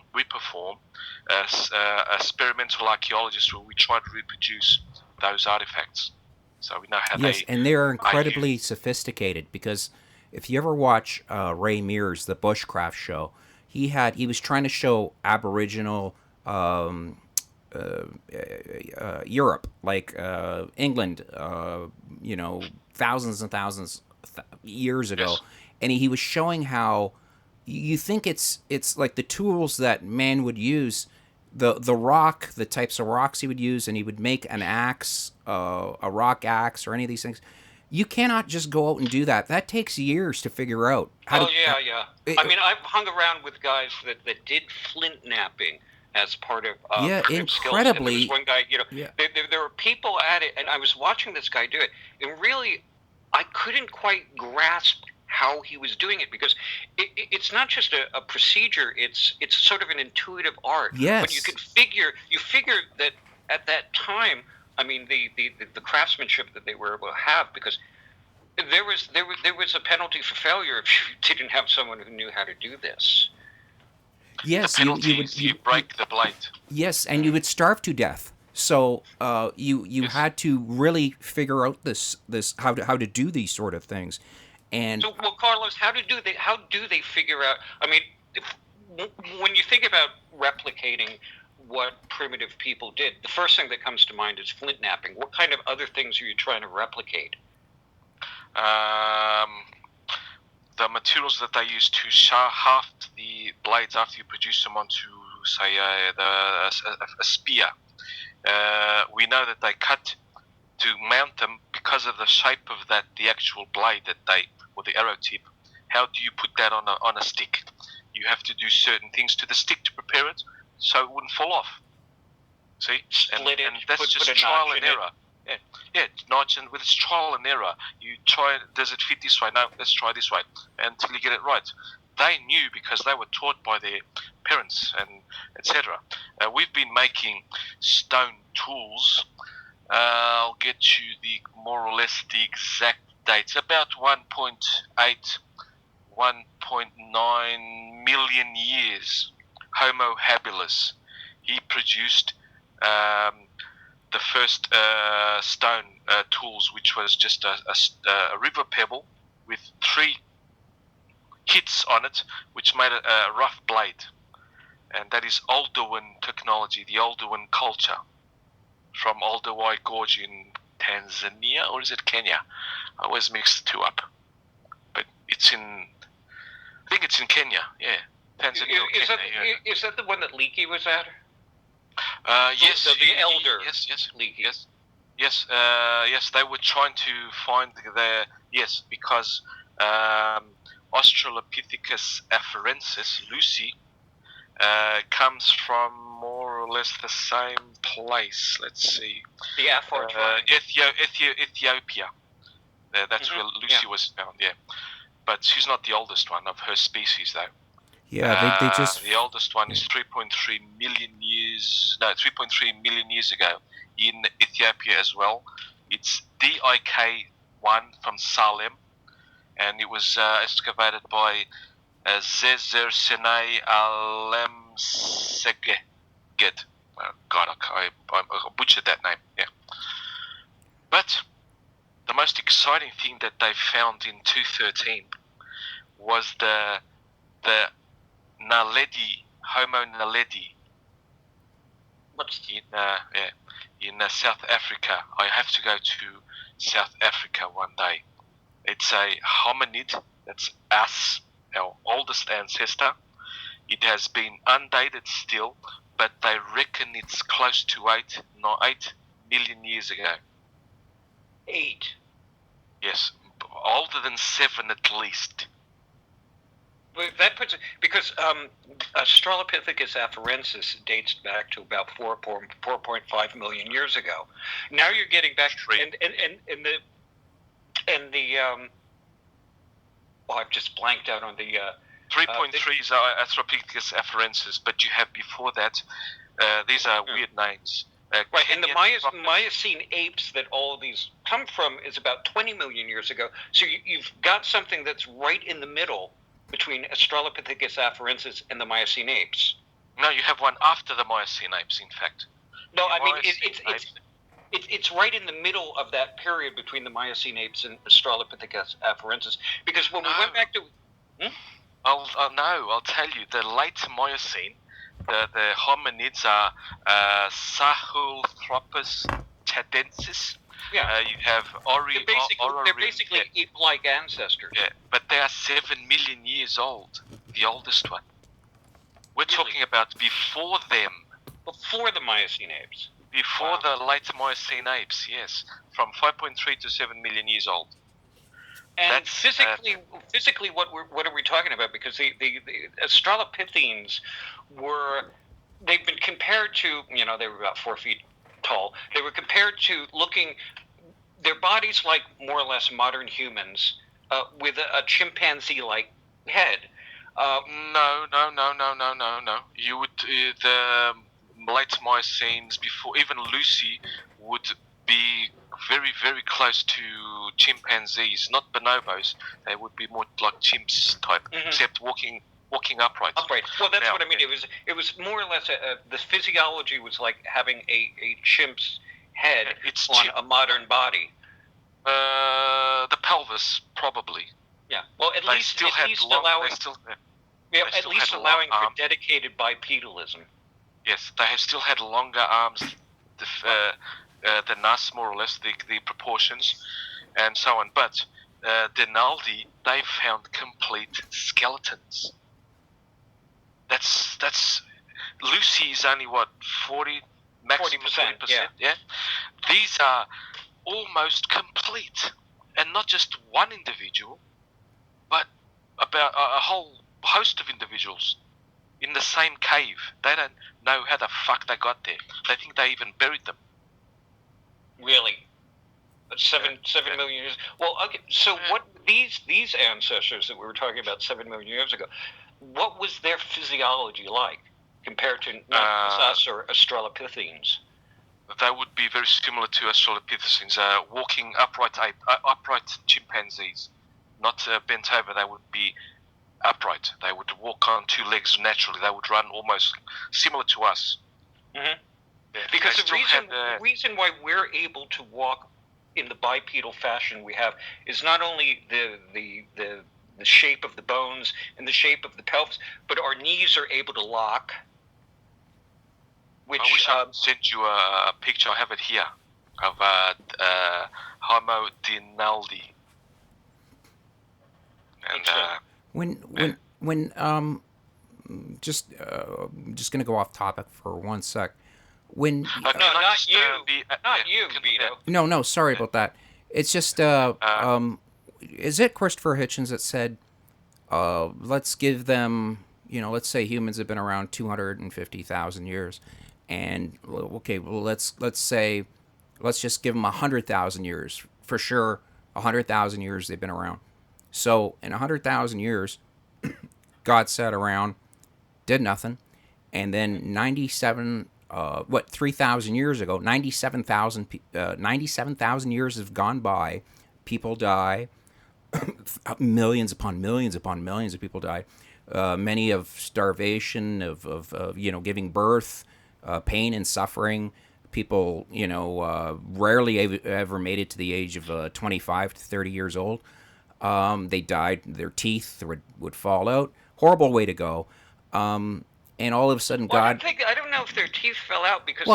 experimental archaeologists where we try to reproduce those artifacts. So we know how Yes, and they're incredibly sophisticated, because if you ever watch Ray Mears, the Bushcraft show, he was trying to show Aboriginal Europe, like England, thousands and thousands years ago, and he was showing how you think it's like the tools that man would use, the types of rocks he would use, and he would make an axe, a rock axe, or any of these things. You cannot just go out and do that. That takes years to figure out. I mean, I've hung around with guys that did flint napping as part of incredibly. Skills. And there was one guy, there were people at it, and I was watching this guy do it, and really, I couldn't quite grasp how he was doing it, because it's not just a procedure; it's sort of an intuitive art. Yes. But you figure that at that time, I mean, the craftsmanship that they were able to have, because there was a penalty for failure if you didn't have someone who knew how to do this. The Yes, penalty is you break the blade. yes, and you would starve to death. So you Yes. had to really figure out this how to do these sort of things, and So, well, Carlos, how do they figure out? I mean, when you think about replicating what primitive people did, the first thing that comes to mind is flint knapping. What kind of other things are you trying to replicate? The materials that they use to shaft the blades after you produce them onto, say, a spear. We know that they cut to mount them because of the shape of the actual blade or the arrow tip. How do you put that on a stick? You have to do certain things to the stick to prepare it so it wouldn't fall off. See, Split it, and that's put just a trial notch and in it. error. Yeah, notch, and with its trial and error, you try. Does it fit this way? No, let's try this way until you get it right. They knew because they were taught by their parents and etc. We've been making stone tools. I'll get you more or less the exact dates. About 1.8, 1.9 million years. Homo habilis. He produced the first stone tools, which was just a river pebble with 3 hits on it, which made a rough blade. And that is Oldowan technology, the Oldowan culture from Olduvai Gorge in Tanzania, or is it Kenya? I always mix the two up. But I think it's in Kenya, yeah. Tanzania or Kenya, Is that the one that Leakey was at? Yes. The elder. Yes. Leakey. Yes. They were trying to find because Australopithecus afarensis, Lucy, comes from more or less the same place. Let's see. The Afar tribe. Ethiopia. That's where Lucy was found, yeah. But she's not the oldest one of her species, though. yeah, they just The oldest one is 3.3 million years. No, 3.3 million years ago in Ethiopia as well. It's DIK1 from Salem, and it was excavated by Zezer Senay Alemseged. God, I butchered that name. Yeah, but the most exciting thing that they found in 2013 was the Naledi, Homo naledi, in South Africa. I have to go to South Africa one day. It's a hominid, that's us, our oldest ancestor. It has been undated still, but they reckon it's close to 8 million years ago. 8. Yes, older than 7 at least. That puts it, because Australopithecus afarensis dates back to about 4.5 million years ago. Now you're getting back, I've just blanked out on the 3.3 is Australopithecus afarensis, but you have before that. These are weird names. Right, and the Miocene apes that all of these come from is about 20 million years ago. So you've got something that's right in the middle between Australopithecus afarensis and the Miocene apes. No, you have one after the Miocene apes, in fact. No, I mean it's right in the middle of that period between the Miocene apes and Australopithecus afarensis. Because when we went back to, I'll tell you, the late Miocene, the hominids are Sahelanthropus chadensis. Yeah. You have they're basically ape-like ancestors. Yeah, but they are 7 million years old, the oldest one. We're talking about before them. Before the Miocene apes. Before the late Miocene apes, yes. From 5.3 to 7 million years old. And that's, physically, what are we talking about? Because the Australopithecines they've been compared to, they were about 4 feet tall. They were compared to their bodies like more or less modern humans with a chimpanzee-like head. No. You would the late Miocene before even Lucy would be very, very close to chimpanzees, not bonobos. They would be more like chimps type, except walking walking upright. Upright. Well, that's Now, what I mean. It was more or less the physiology was like having a chimp's head It's on a modern body. The pelvis, probably. Yeah. Well, at least allowing for dedicated bipedalism. Yes, they have still had longer arms than us, more or less, the proportions, and so on. But Denaldi, they found complete skeletons. That's Lucy's only what 40, maximum 40%. Yeah. These are almost complete, and not just one individual, but about a whole host of individuals in the same cave. They don't know how the fuck they got there. They think they even buried them. Really? 7 million years. Well, okay. So what these ancestors that we were talking about 7 million years ago? What was their physiology like compared to us or Australopithecines? They would be very similar to Australopithecines, walking upright chimpanzees, not bent over. They would be upright. They would walk on two legs naturally. They would run almost similar to us. Mm-hmm. Yeah, because the reason why we're able to walk in the bipedal fashion we have is not only the shape of the bones and the shape of the pelvis, but our knees are able to lock. Which, I wish I could send you a picture. I have it here of Homo Denaldi. And just gonna go off topic for one sec. Not you, Vito. No, sorry about that. It's just is it Christopher Hitchens that said, let's give them, let's say humans have been around 250,000 years, and okay, well let's just give them 100,000 years for sure. 100,000 years they've been around. So in 100,000 years, God sat around, did nothing, and then 3,000 years ago, 97,000 years have gone by. People die. Millions upon millions upon millions of people died. Many of starvation, of giving birth, pain and suffering. People, rarely ever made it to the age of 25 to 30 years old. They died. Their teeth would fall out. Horrible way to go. And all of a sudden, God. I don't know if their teeth fell out because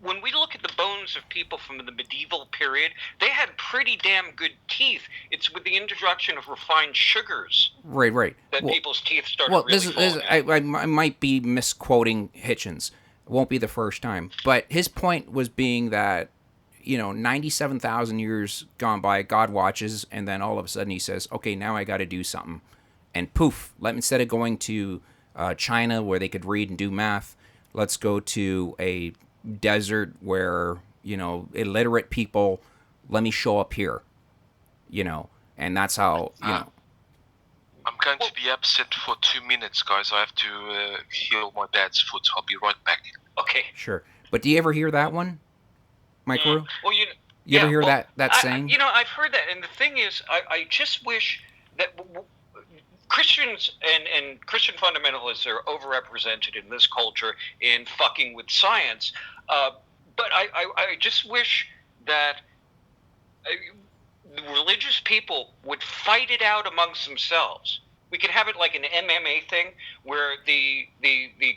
when we look at the bones of people from the medieval period, they had pretty damn good teeth. It's with the introduction of refined sugars, right, that people's teeth started falling out. I might be misquoting Hitchens. It won't be the first time, but his point was being that 97,000 years gone by, God watches, and then all of a sudden he says, "Okay, now I got to do something." And poof, instead of going to China where they could read and do math, let's go to a desert where, illiterate people, let me show up here, and that's how, I'm going to be absent for 2 minutes, guys. I have to heal my dad's foot. I'll be right back. Okay. Sure. But do you ever hear that one, Mykeru? Well, you ever hear that saying? I've heard that, and the thing is, I just wish that Christians and Christian fundamentalists are overrepresented in this culture in fucking with science. But I just wish that religious people would fight it out amongst themselves. We could have it like an MMA thing where the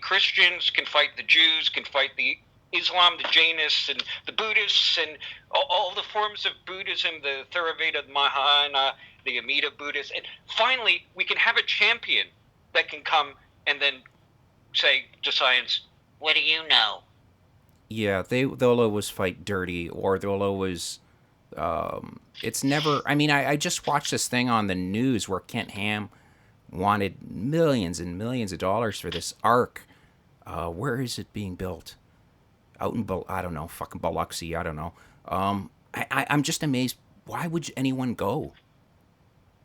Christians can fight the Jews, can fight the Islam, the Jainists, and the Buddhists, and all the forms of Buddhism, the Theravada, the Mahayana, the Amida Buddhists. And finally, we can have a champion that can come and then say to science, "What do you know?" Yeah, they'll always fight dirty, or they'll always... it's never... I mean, I just watched this thing on the news where Kent Ham wanted millions and millions of dollars for this ark. Where is it being built? Out in, I don't know, fucking Biloxi, I don't know. I'm just amazed. Why would anyone go?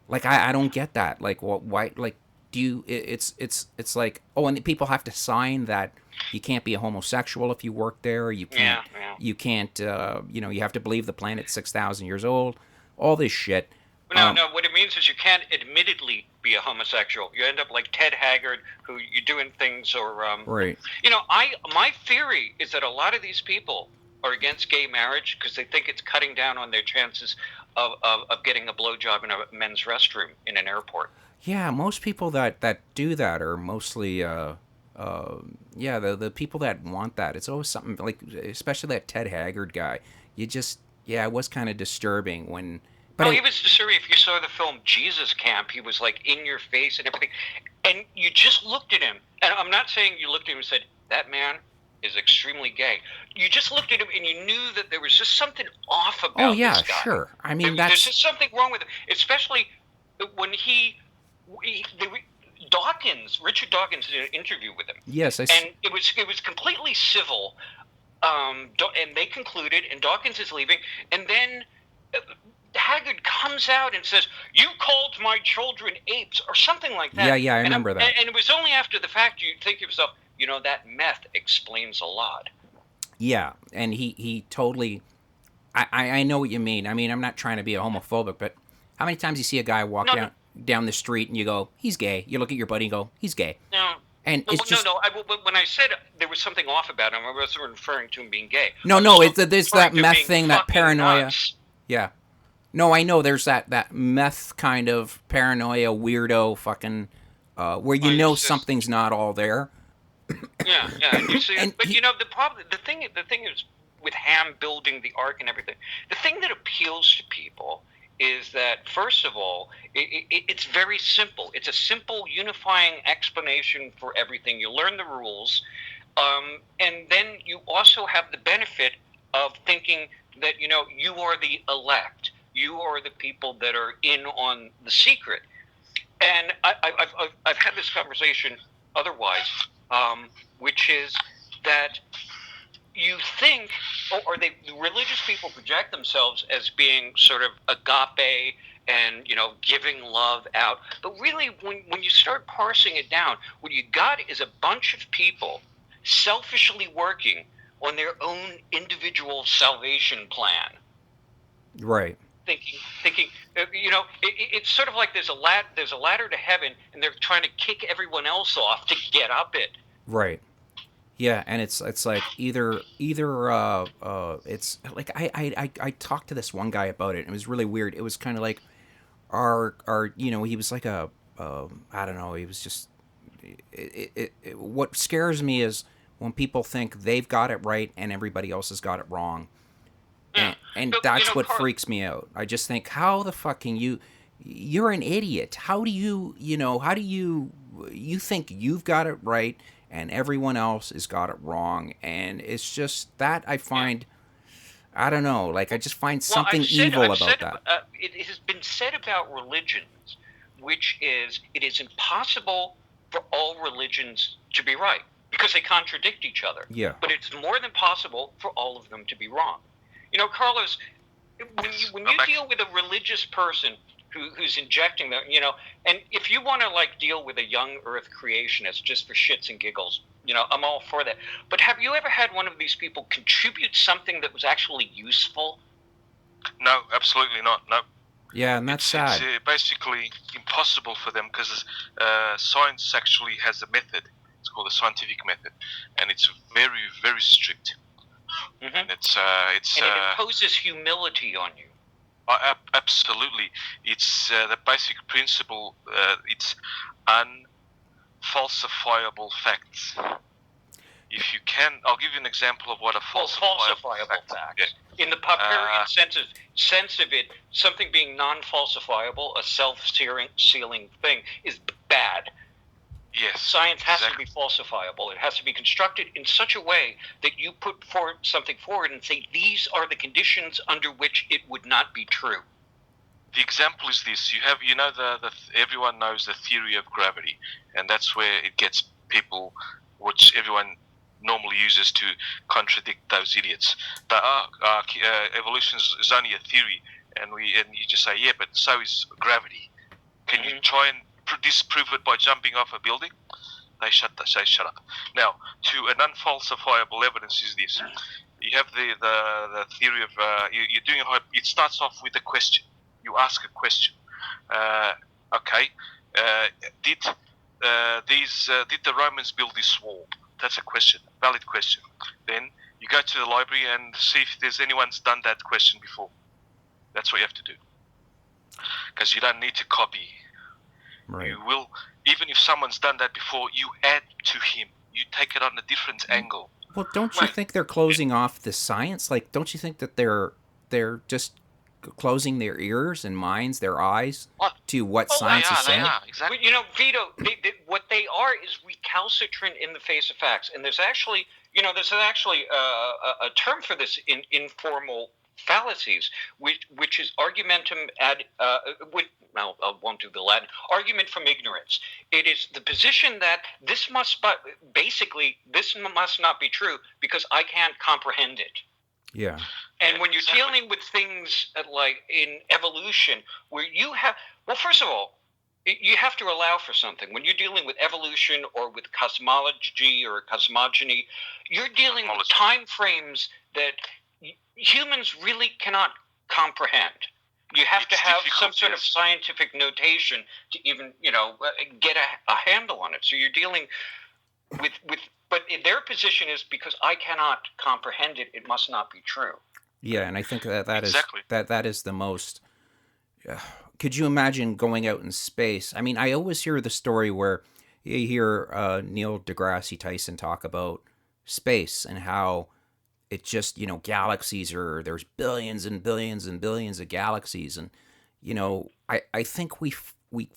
Like, I don't get that. Like, why? Like, do you? It's like, oh, and people have to sign that you can't be a homosexual if you work there. You can't. Yeah. You can't. You have to believe the planet's 6,000 years old. All this shit. No, no. What it means is you can't admittedly be a homosexual. You end up like Ted Haggard, who you're doing things, or Right. my theory is that a lot of these people are against gay marriage because they think it's cutting down on their chances of getting a blowjob in a men's restroom in an airport. Yeah, most people that do that are mostly yeah, the people that want that. It's always something like, especially that Ted Haggard guy. You just, yeah, it was kind of disturbing when. But Oh, he was disturbing. If you saw the film Jesus Camp, he was like in your face and everything, and you just looked at him. And I'm not saying you looked at him and said that man is extremely gay. You just looked at him and you knew that there was just something off about oh yeah, this guy. sure. I mean, There's that's just something wrong with him, especially when Richard Dawkins did an interview with him, yes, and it was completely civil. And they concluded, and Dawkins is leaving, and then Haggard comes out and says, "You called my children apes," or something like that. Yeah, I remember that. And it was only after the fact you think to yourself, that meth explains a lot. Yeah, and he totally. I know what you mean. I mean, I'm not trying to be a homophobic, but how many times you see a guy walk down the street and you go, he's gay. You look at your buddy and go, he's gay. No. And it's just But when I said there was something off about him, I wasn't referring to him being gay. no. There's that meth thing, that paranoia. Nuts. Yeah. No, I know there's that meth kind of paranoia, weirdo, fucking, where you know something's not all there. Yeah. You see, but the thing is with Ham building the ark and everything. The thing that appeals to people is that, first of all, it's very simple. It's a simple, unifying explanation for everything. You learn the rules, and then you also have the benefit of thinking that, you are the elect. You are the people that are in on the secret. And I've had this conversation otherwise, which is that you think, or the religious people project themselves as being sort of agape and, giving love out. But really, when you start parsing it down, what you got is a bunch of people selfishly working on their own individual salvation plan. Right. Thinking, it's sort of like there's a ladder to heaven, and they're trying to kick everyone else off to get up it. Right. Yeah, and it's like either it's like I talked to this one guy about it, and it was really weird. It was kind of like our he was like a I don't know, he was just what scares me is when people think they've got it right and everybody else has got it wrong. And that's what freaks me out. I just think, how the fuck can you're an idiot. How do you think you've got it right and everyone else has got it wrong? And it's just that I find, I don't know, like I just find something evil about that. It has been said about religions, which is it is impossible for all religions to be right because they contradict each other. Yeah. But it's more than possible for all of them to be wrong. Carlos, when you deal with a religious person who's injecting them, and if you want to deal with a young Earth creationist just for shits and giggles, I'm all for that. But have you ever had one of these people contribute something that was actually useful? No, absolutely not. No. Yeah, and that's sad. It's basically impossible for them because science actually has a method. It's called the scientific method, and it's very, very strict. Mm-hmm. And it imposes humility on you. Absolutely. It's the basic principle. It's unfalsifiable facts. If you can, I'll give you an example of what a falsifiable fact. Yeah. In the Popperian sense of it, something being non-falsifiable, a self-sealing thing, is bad. Yes. Science has to be falsifiable. It has to be constructed in such a way that you put something forward and say, these are the conditions under which it would not be true. The example is this. You have, everyone knows the theory of gravity, and that's where it gets people, which everyone normally uses to contradict those idiots. Evolution is only a theory, and you just say, yeah, but so is gravity. Can you try and disprove it by jumping off a building? They say shut up. Now, to an unfalsifiable evidence is this: you have the theory of you're doing it starts off with a question. You ask a question. Okay, did did the Romans build this wall? That's a question, valid question. Then you go to the library and see if there's anyone's done that question before. That's what you have to do, because you don't need to copy. Right. You will, even if someone's done that before, you add to him. You take it on a different angle. Well, don't you think they're closing off the science? Like, don't you think that they're just closing their ears and minds, their eyes to what science is saying? They are, exactly. You know, Vito, what they are is recalcitrant in the face of facts. And there's actually, a term for this in informal fallacies, which is argumentum ad. I won't do the Latin. Argument from ignorance. It is the position that this must not be true because I can't comprehend it. Yeah. And when you're dealing with things like in evolution, where you have, well, first of all, you have to allow for something. When you're dealing with evolution or with cosmology or cosmogony, you're dealing with time frames that humans really cannot comprehend. You have to have some sort of scientific notation to even, get a handle on it. So you're dealing with but their position is because I cannot comprehend it, it must not be true. Yeah, and I think that is the most. Could you imagine going out in space? I mean, I always hear the story where you hear Neil deGrasse Tyson talk about space and how it just, galaxies there's billions and billions and billions of galaxies. And, I think we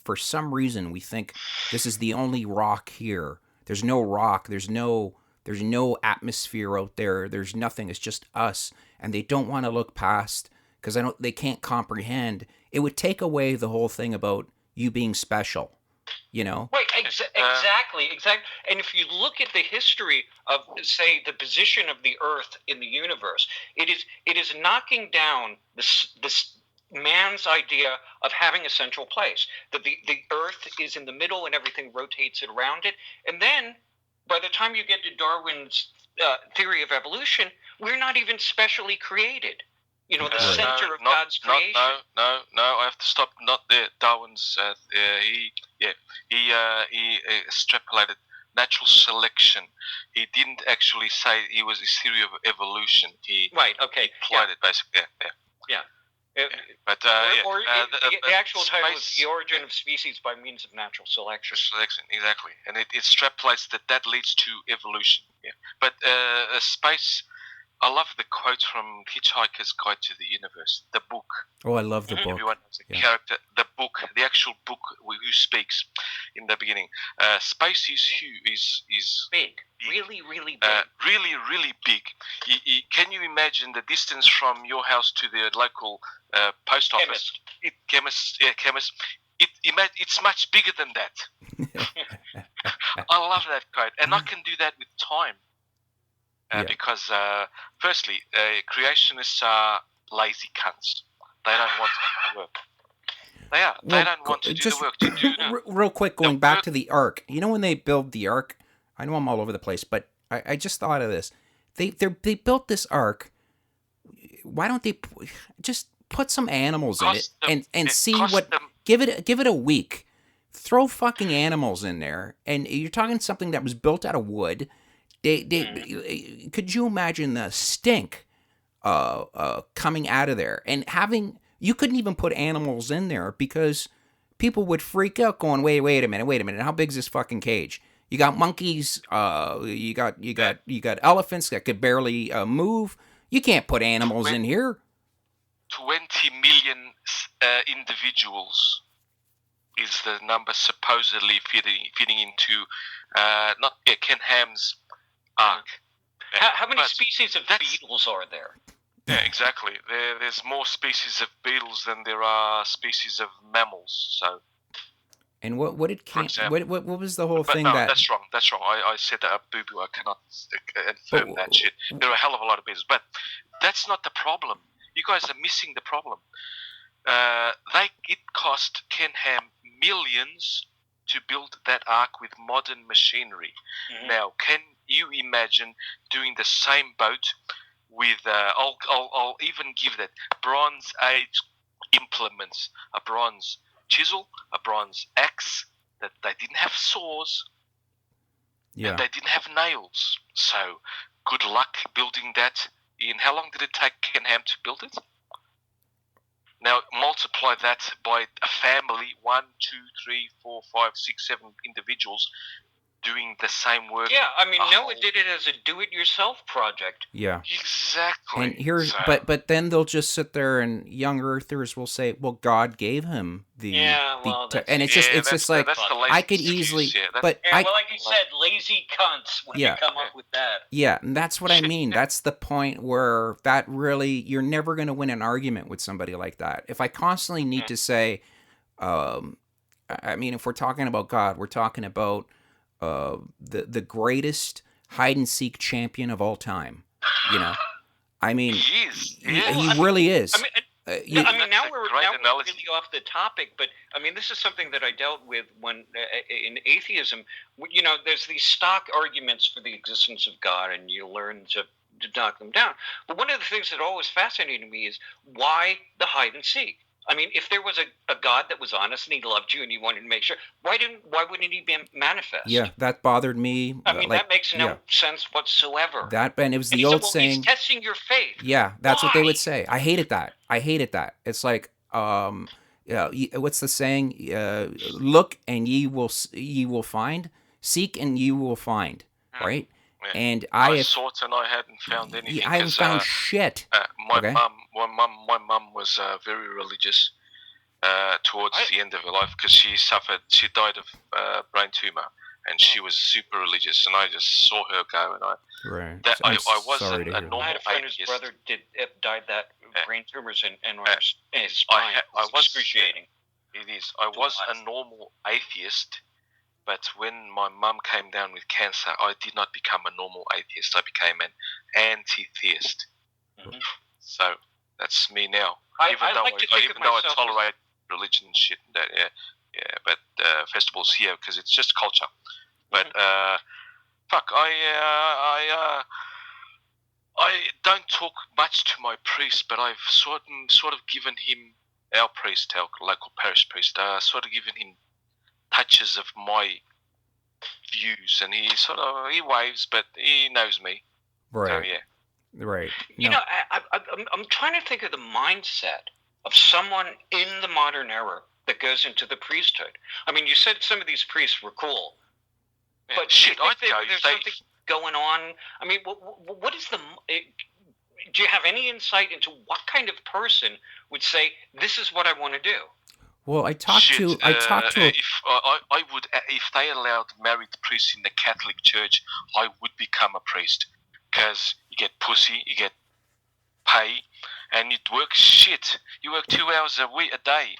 for some reason, we think this is the only rock here. There's no rock. There's no atmosphere out there. There's nothing. It's just us. And they don't want to look past because they can't comprehend. It would take away the whole thing about you being special. Right, exactly. And if you look at the history of, say, the position of the Earth in the universe, it is knocking down this man's idea of having a central place. That the Earth is in the middle and everything rotates it around it. And then, by the time you get to Darwin's theory of evolution, we're not even specially created. The center of God's creation. No, I have to stop. Not there. Darwin's. He extrapolated natural selection. He didn't actually say he was a theory of evolution. He applied it basically. Yeah. But the actual title is The Origin of Species by Means of Natural Selection. Selection, exactly, and it extrapolates that leads to evolution. Yeah, but space. I love the quote from Hitchhiker's Guide to the Universe, the book. Oh, I love the book. Everyone knows the character, the book, the actual book who speaks in the beginning. Space is big, really, really big. Really, really big. Can you imagine the distance from your house to the local post office? Chemist. It's much bigger than that. I love that quote, and I can do that with time. Because, firstly, creationists are lazy cunts. They don't want to do the work. They are. They don't want to do the work. Real quick, going back to the Ark. When they build the Ark, I know I'm all over the place, but I just thought of this. They built this Ark. Why don't they just put some animals in it and see what? Give it a week. Throw fucking animals in there, and you're talking something that was built out of wood. Could you imagine the stink coming out of there and you couldn't even put animals in there because people would freak out going, wait a minute, how big's this fucking cage? You got monkeys, you got elephants that could barely move. You can't put animals in here. 20 million individuals is the number supposedly fitting into Ken Ham's Ark. How many species of beetles are there? Yeah, exactly. There's more species of beetles than there are species of mammals. So. And what was the whole thing? No, that that's wrong. That's wrong. I said that boo boo. I cannot affirm that shit. There are a hell of a lot of beetles, but that's not the problem. You guys are missing the problem. It cost Ken Ham millions to build that Ark with modern machinery. Mm-hmm. Now, can you imagine doing the same boat with I'll even give that Bronze Age implements, a bronze chisel, a bronze axe, that they didn't have saws, Yeah. and they didn't have nails. So good luck building that in, how long did it take Ken Ham to build it? Now multiply that by a family, 1, 2, 3, 4, 5, 6, 7 individuals doing the same work. Yeah, I mean, Noah did it as a do-it-yourself project. Yeah. Exactly. And here's, So, but then they'll just sit there, and young earthers will say, "Well, God gave him the." Yeah, well, and it's just like, that's the lazy I could excuse, easily, yeah, that's- but Yeah, well, like you said, lazy cunts when Yeah. you come up with that. yeah, and that's what I mean. That's the point where that really, you're never going to win an argument with somebody like that. If I constantly need to say, I mean, if we're talking about God, we're talking about the greatest hide and seek champion of all time. You know, I mean, he is. Yeah. he really is. I mean, You- I mean, That's now a we're great now we're analogy. really off the topic, but I mean, this is something that I dealt with when in atheism. You know, there's these stock arguments for the existence of God, and you learn to knock them down. But one of the things that always fascinated me is why the hide and seek. I mean, if there was a God that was honest and he loved you and he wanted to make sure, why wouldn't he be manifest? yeah, that bothered me. I mean, like, that makes no yeah, sense whatsoever. that, and it was And the he said, old well, saying. he's testing your faith. Yeah, that's what they Why? would say. I hated that. It's like, yeah, what's the saying? Look and ye will find. Seek and you will find. Right? Yeah. And I sought and I hadn't found anything. I haven't found shit. My Okay. mum was very religious towards the end of her life, because she died of brain tumor, and she was super religious, and I just saw her go, and Right. I was sorry to a hear normal I had a friend whose atheist. brother died that Yeah. brain tumors and his spine. I It's was excruciating. It is. I was a normal atheist, but when my mum came down with cancer, I did not become a normal atheist. I became an anti-theist. Mhm. So that's me now. I Even though like to think of even though I myself tolerate religion and shit and that, yeah. But festivals here, because it's just culture. But fuck, I don't talk much to my priest, but I've sort of given him, our priest, our local parish priest, sort of given him touches of my views, and he waves, but he knows me. Right. So yeah. Right. You No. know, I'm trying to think of the mindset of someone in the modern era that goes into the priesthood. I mean, you said some of these priests were cool, Yeah, but shit, do you I'd think go. there's something going on? I mean, what is the? Do you have any insight into what kind of person would say, "This is what I want to do"? Well, I talked to If I would, if they allowed married priests in the Catholic Church, I would become a priest, because you get pussy, you get pay, and you work shit. You work 2 hours a day.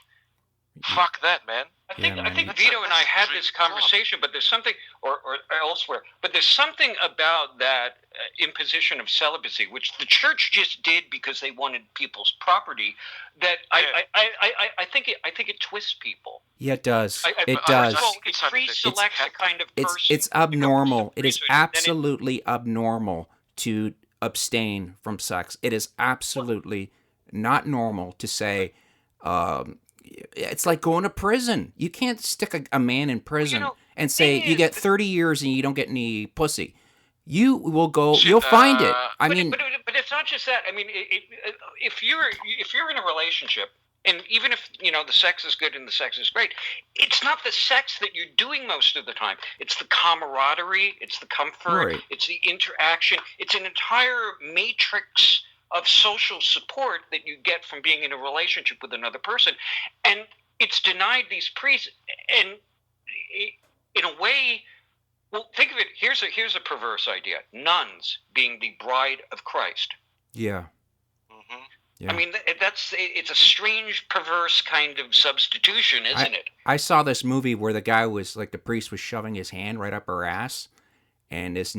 Fuck that, man. I think man. Vito That's and I a had dream this job. conversation, but there's something, or elsewhere, but there's something about that imposition of celibacy, which the church just did because they wanted people's property. That Yeah. I think it twists people. Yeah, it does. It but does. I Well, think it it's something that pre-selects the it's kind of It's person. it's that goes to the abnormal. It is priesthood, and then absolutely abnormal to abstain from sex. It is absolutely not normal to say. It's like going to prison. You can't stick a man in prison know, and say thing you get is- 30 years and you don't get any pussy. You will go. Shit, You'll find it. I but, mean, but it's not just that. I mean, if you're in a relationship, and even if the sex is good and the sex is great, it's not the sex that you're doing most of the time. It's the camaraderie, it's the comfort, Right. it's the interaction. It's an entire matrix of social support that you get from being in a relationship with another person, and it's denied these priests. And in a way, well, think of it. Here's a perverse idea: nuns being the bride of Christ. yeah. Mhm. Yeah. I mean, it's a strange, perverse kind of substitution, isn't it? I saw this movie where the guy was like, the priest was shoving his hand right up her ass, and these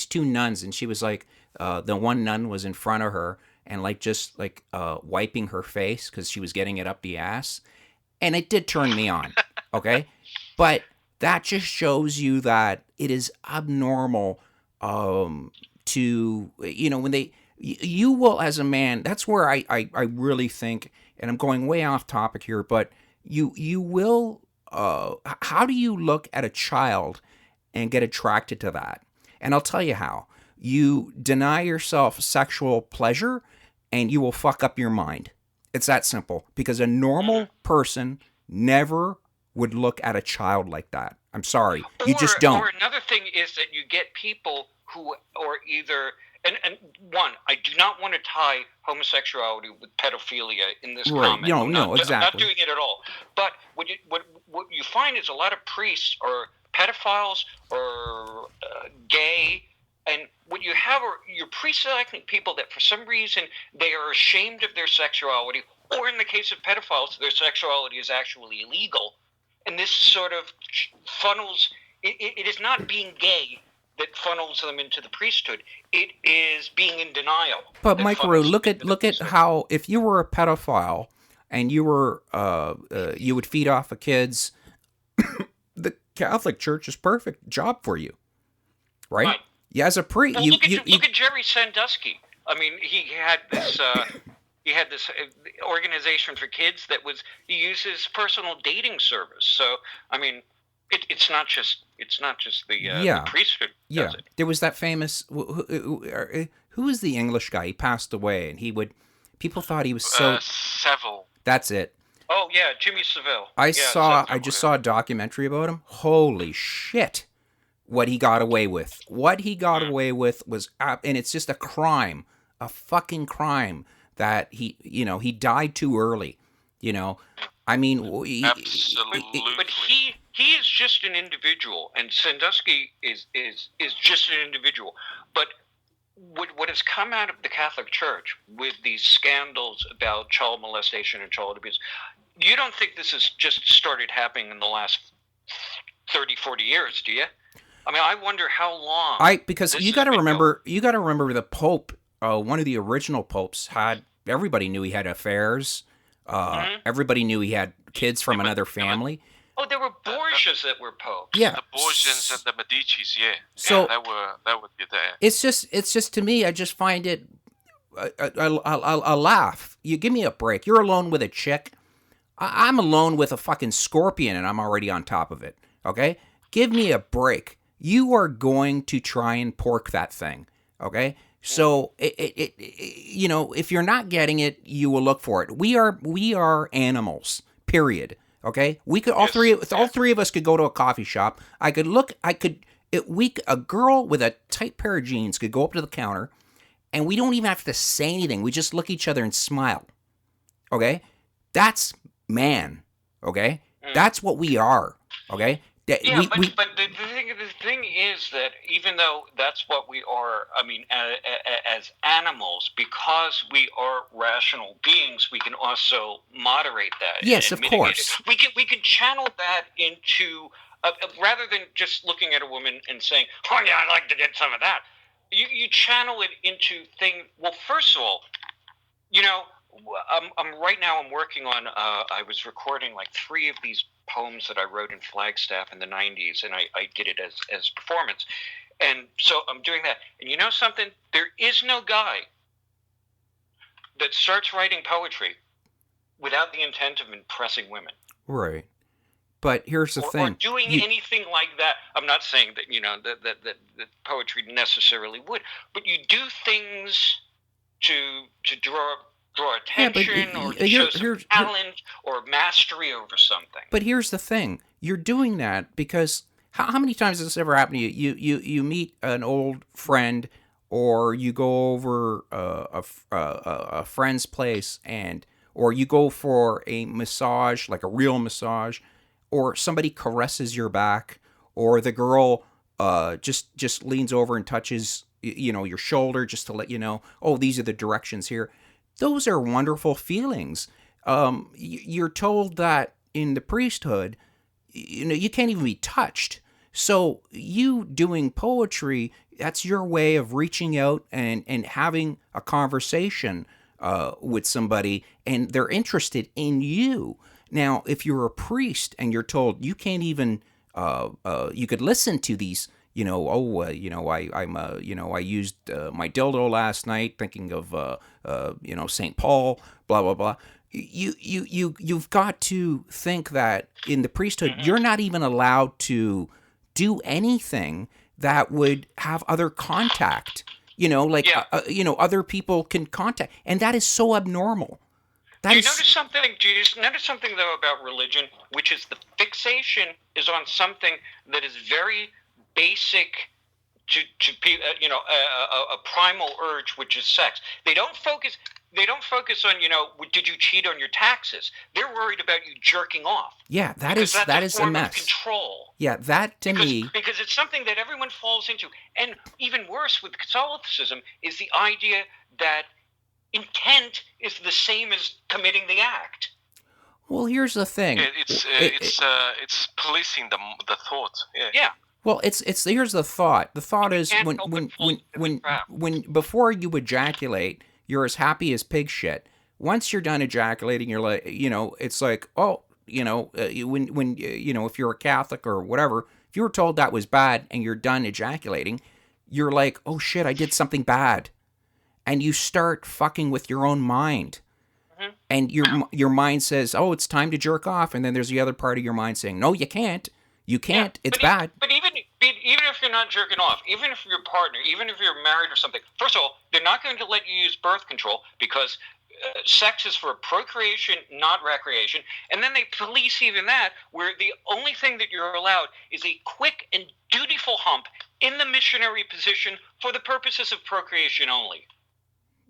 two nuns, and she was like, the one nun was in front of her and like just like wiping her face because she was getting it up the ass, and it did turn me on, okay, but that just shows you that it is abnormal to when you will, as a man. That's where I really think and I'm going way off topic here, but you will. How do you look at a child and get attracted to that? And I'll tell you how. You deny yourself sexual pleasure, and you will fuck up your mind. It's that simple. Because a normal person never would look at a child like that. I'm sorry. You just don't. Or another thing is that you get people who are either, and one, I do not want to tie homosexuality with pedophilia in this comment. No, exactly. I'm not doing it at all. But what you find is a lot of priests are pedophiles or gay, and what you have are you're pre-selecting people that for some reason they are ashamed of their sexuality, or in the case of pedophiles, their sexuality is actually illegal. And this sort of funnels, it is not being gay that funnels them into the priesthood. It is being in denial. But Mykeru, look at how, if you were a pedophile and you were you would feed off of kids, the Catholic Church is perfect job for you, right? Yeah, as a priest, well, look at Jerry Sandusky. I mean, he had this. He had this organization for kids that he used his personal dating service. So I mean, it's not just the priesthood. Does it? There was that famous who was the English guy? He passed away, and people thought he was so Savile. That's it. Oh yeah, Jimmy Savile. I just saw a documentary about him. Holy shit! What he got away with. What he got away with was, and it's just a crime, a fucking crime. That he died too early, I mean, absolutely. But he is just an individual, and Sandusky is just an individual. But what has come out of the Catholic Church with these scandals about child molestation and child abuse, you don't think this has just started happening in the last 30, 40 years, do you? I mean, I wonder how long. Because you got to remember the Pope. One of the original popes everybody knew he had affairs. Everybody knew he had kids from another family. There were Borgias that were popes. Yeah, the Borgians and the Medicis. Yeah, so that would be there. It's just to me, I just find it a laugh. You give me a break. You're alone with a chick. I'm alone with a fucking scorpion, and I'm already on top of it. Okay, give me a break. You are going to try and pork that thing. Okay. So if you're not getting it, you will look for it. We are animals. Period. Okay. We could all three of us could go to a coffee shop. A girl with a tight pair of jeans could go up to the counter, and we don't even have to say anything. We just look at each other and smile. Okay. That's man. Okay. That's what we are. Okay. But the thing is that even though that's what we are, I mean, as animals, because we are rational beings, we can also moderate that. Yes, of course. We can channel that into rather than just looking at a woman and saying, "Oh yeah, I'd like to get some of that." You channel it into things. Well, first of all, I'm right now. I'm working on. I was recording like 3 of these poems that I wrote in Flagstaff in the 90s, and I did it as performance. And so I'm doing that. And you know something? There is no guy that starts writing poetry without the intent of impressing women. Right. But here's the thing. Or doing anything like that. I'm not saying that, that poetry necessarily would, but you do things to draw attention or to show some talent or mastery over something. But here's the thing. You're doing that because how many times has this ever happened to you? You meet an old friend, or you go over a friend's place, or you go for a massage, like a real massage, or somebody caresses your back, or the girl just leans over and touches your shoulder just to let you know, oh, these are the directions here. Those are wonderful feelings. You're told that in the priesthood, you can't even be touched. So you doing poetry, that's your way of reaching out and having a conversation with somebody, and they're interested in you. Now, if you're a priest and you're told you can't even, you could listen to these. I used my dildo last night thinking of, St. Paul, blah, blah, blah. you've got to think that in the priesthood, you're not even allowed to do anything that would have other contact. Like Yeah. other people can contact, and that is so abnormal. Do you notice something? Do you notice something though about religion, which is the fixation is on something that is very basic to a primal urge, which is sex. They don't focus. They don't focus on did you cheat on your taxes? They're worried about you jerking off. Yeah, that is a form mess. Of control. Yeah, that to me, because it's something that everyone falls into, and even worse with Catholicism is the idea that intent is the same as committing the act. Well, here's the thing. It's policing the thought. Yeah. Yeah. Well, here's the thought. The thought is when before you ejaculate, you're as happy as pig shit. Once you're done ejaculating, you're like, it's like, oh, when if you're a Catholic or whatever, if you were told that was bad and you're done ejaculating, you're like, oh shit, I did something bad, and you start fucking with your own mind. And your mind says, oh, it's time to jerk off, and then there's the other part of your mind saying, no, you can't. You can't. It's bad. But even if you're not jerking off, even if your partner, even if you're married or something, first of all, they're not going to let you use birth control because sex is for procreation, not recreation. And then they police even that, where the only thing that you're allowed is a quick and dutiful hump in the missionary position for the purposes of procreation only.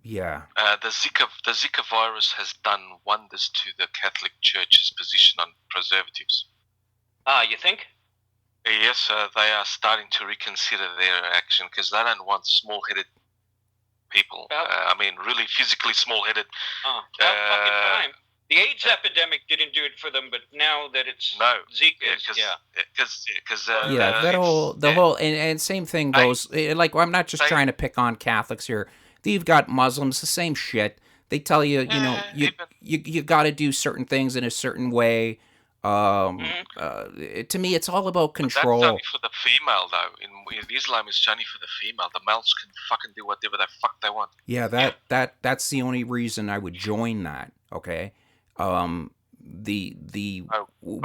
Yeah. The Zika virus has done wonders to the Catholic Church's position on preservatives. You think? Yes, they are starting to reconsider their action because they don't want small-headed people. Really physically small-headed. About fucking time. The AIDS epidemic didn't do it for them, but now that it's Zika, the whole and same thing goes. I'm not just trying to pick on Catholics here. You've got Muslims, the same shit. They tell you, you got to do certain things in a certain way. To me, it's all about control. That's only for the female, though. In Islam, it's only for the female. The males can fucking do whatever the fuck they want. Yeah, that's the only reason I would join that. Okay. No, I will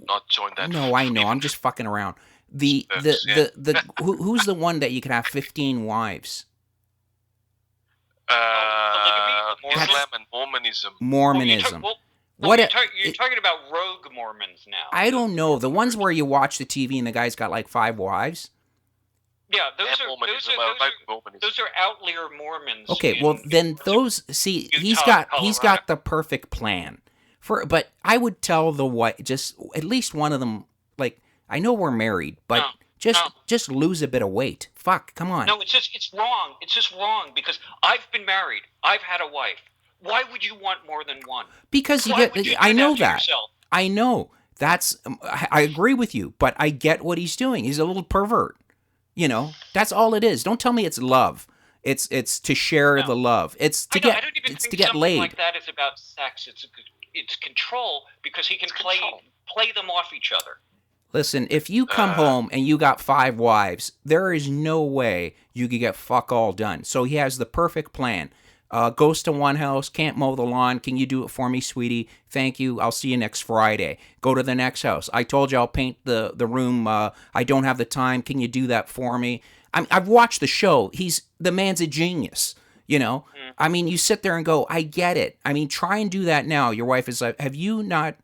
not join that. No, I know. I'm just fucking around. Who's the one that you could have 15 wives? Islam and Mormonism. Mormonism. You're talking about rogue Mormons now. I don't know. The ones where you watch the TV and the guy's got like 5 wives. Yeah, those are outlier Mormons. Okay, well then those he's got the perfect plan. But I would tell the wife, just at least one of them, like, I know we're married, but just lose a bit of weight. Fuck, come on. No, it's wrong. It's just wrong because I've been married. I've had a wife. Why would you want more than one? Because I know that. I know. I agree with you, but I get what he's doing. He's a little pervert. That's all it is. Don't tell me it's love. It's to share the love. It's to get laid. Like that is about sex. It's control because he can play them off each other. Listen, if you come home and you got 5 wives, there is no way you could get fuck all done. So he has the perfect plan. Goes to one house, can't mow the lawn. Can you do it for me, sweetie? Thank you. I'll see you next Friday. Go to the next house. I told you I'll paint the room. I don't have the time. Can you do that for me? I've watched the show. The man's a genius. You sit there and go, I get it. Try and do that now. Your wife is like, have you not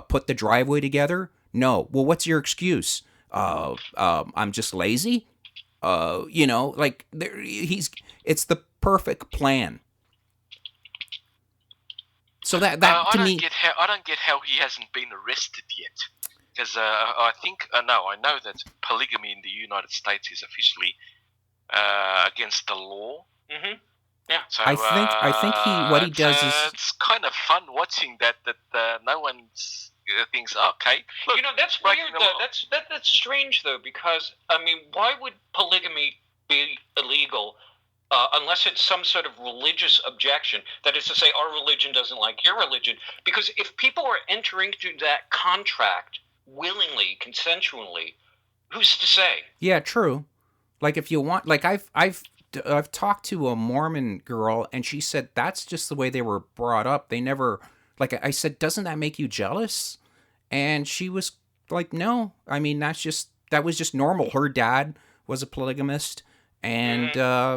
put the driveway together? No. Well, what's your excuse? I'm just lazy. It's the perfect plan. So that to me, I don't get how he hasn't been arrested yet. Because I know that polygamy in the United States is officially against the law. Mm-hmm. Yeah. So I think what he does is it's kind of fun watching that no one thinks, okay. Look, that's weird though. That's strange though, because why would polygamy be illegal? Unless it's some sort of religious objection, that is to say, our religion doesn't like your religion. Because if people are entering into that contract willingly, consensually, who's to say? Yeah, true. Like if you want, like I've I've talked to a Mormon girl, and she said that's just the way they were brought up. They never, like I said, doesn't that make you jealous? And she was like, no. I mean, that was just normal. Her dad was a polygamist, and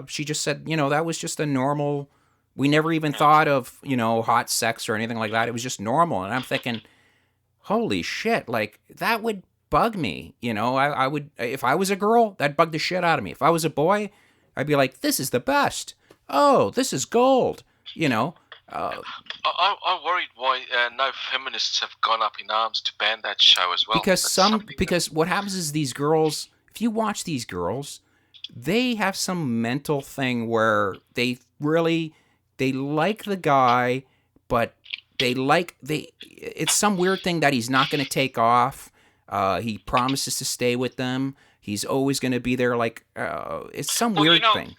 she just said, that was just a normal. We never even thought of, hot sex or anything like that. It was just normal. And I'm thinking, holy shit, like that would bug me. I would, if I was a girl, that'd bug the shit out of me. If I was a boy, I'd be like, this is the best. Oh, this is gold. I worried why no feminists have gone up in arms to ban that show as well. Because what happens is these girls, if you watch these girls, they have some mental thing where they like the guy, but it's some weird thing that he's not going to take off. He promises to stay with them. He's always going to be there. Like, it's some weird thing.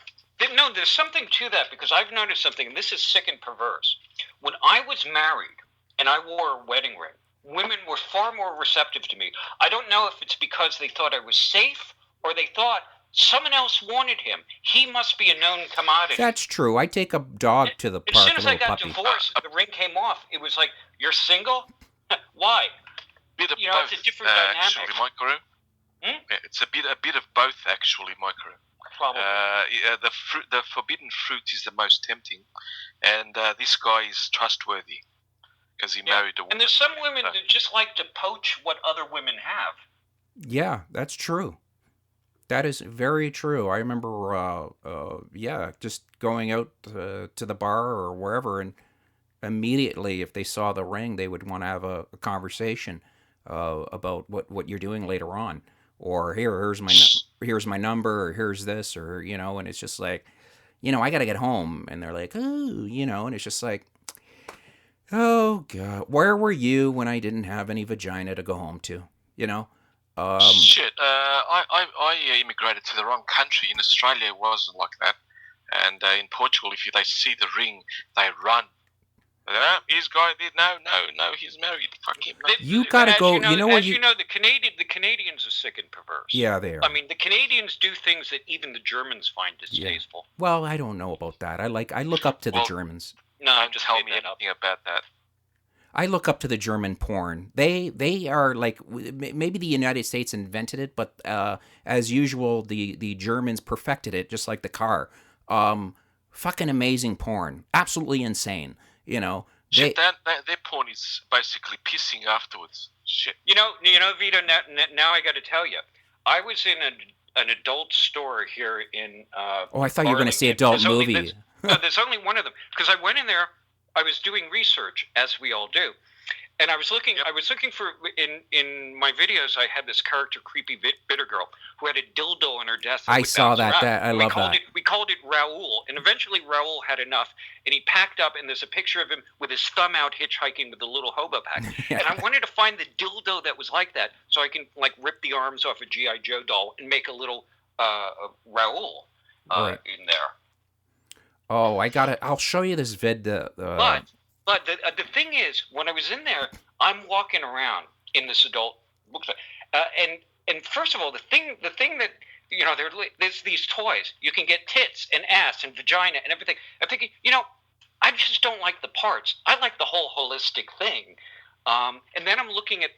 No, there's something to that, because I've noticed something, and this is sick and perverse. When I was married and I wore a wedding ring, women were far more receptive to me. I don't know if it's because they thought I was safe or they thought someone else wanted him. He must be a known commodity. That's true. I take a dog to the park. As soon as I got divorced, the ring came off. It was like, you're single? Why? Bit of both, it's a different dynamic. Actually, Mykeru. It's a bit of both, actually, Mykeru. Probably. The forbidden fruit is the most tempting, and this guy is trustworthy because he married a woman. And there's some women that just like to poach what other women have. Yeah, that's true. That is very true. I remember, just going out to the bar or wherever, and immediately, if they saw the ring, they would want to have a conversation about what you're doing later on, or here's my number, or here's this, or and it's just like, I gotta get home, and they're like, oh, and it's just like, oh god, where were you when I didn't have any vagina to go home to? Shit, I immigrated to the wrong country. In Australia, it wasn't like that, and in Portugal, if they see the ring, they run. His guy did no, he's married. Fuck him. You gotta go. The Canadians are sick and perverse. Yeah, they are. I mean, the Canadians do things that even the Germans find distasteful. Yeah. Well, I don't know about that. I look up to the Germans. No, don't tell me anything about that. I look up to the German porn. They are like, maybe the United States invented it, but as usual, the Germans perfected it, just like the car. Fucking amazing porn, absolutely insane. Shit, their porn is basically pissing afterwards. Shit. Vito. Now I got to tell you, I was in an adult store here in. I thought you were going to say adult movie. There's only one of them, because I went in there. I was doing research, as we all do, and I was looking for in my videos. I had this character, creepy bitter girl, who had a dildo on her desk. I saw that. I love that. We called it Raoul, and eventually Raoul had enough, and he packed up. And there's a picture of him with his thumb out hitchhiking with a little hobo pack. And I wanted to find the dildo that was like that, so I can rip the arms off a GI Joe doll and make a little Raoul in there. Oh, I'll show you this vid. But the thing is, when I was in there, I'm walking around in this adult bookstore, and first of all, the thing that there's these toys. You can get tits and ass and vagina and everything. I'm thinking, I just don't like the parts. I like the whole holistic thing. And then I'm looking at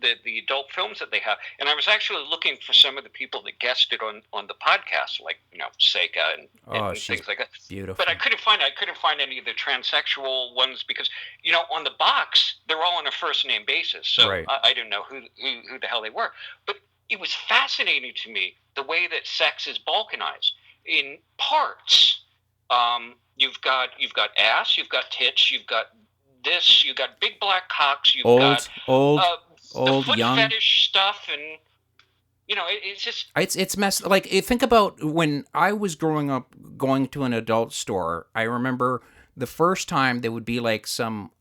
the adult films that they have, and I was actually looking for some of the people that guested on the podcast, like Seika and things like that. Beautiful. But I couldn't find any of the transsexual ones, because on the box they're all on a first name basis, so right. I didn't know who the hell they were. But it was fascinating to me the way that sex is balkanized in parts. You've got ass, you've got tits, you've got this, you got big black cocks, you've got old, the foot young fetish stuff, and it's just it's messed. Like, think about when I was growing up, going to an adult store. I remember the first time there would be like some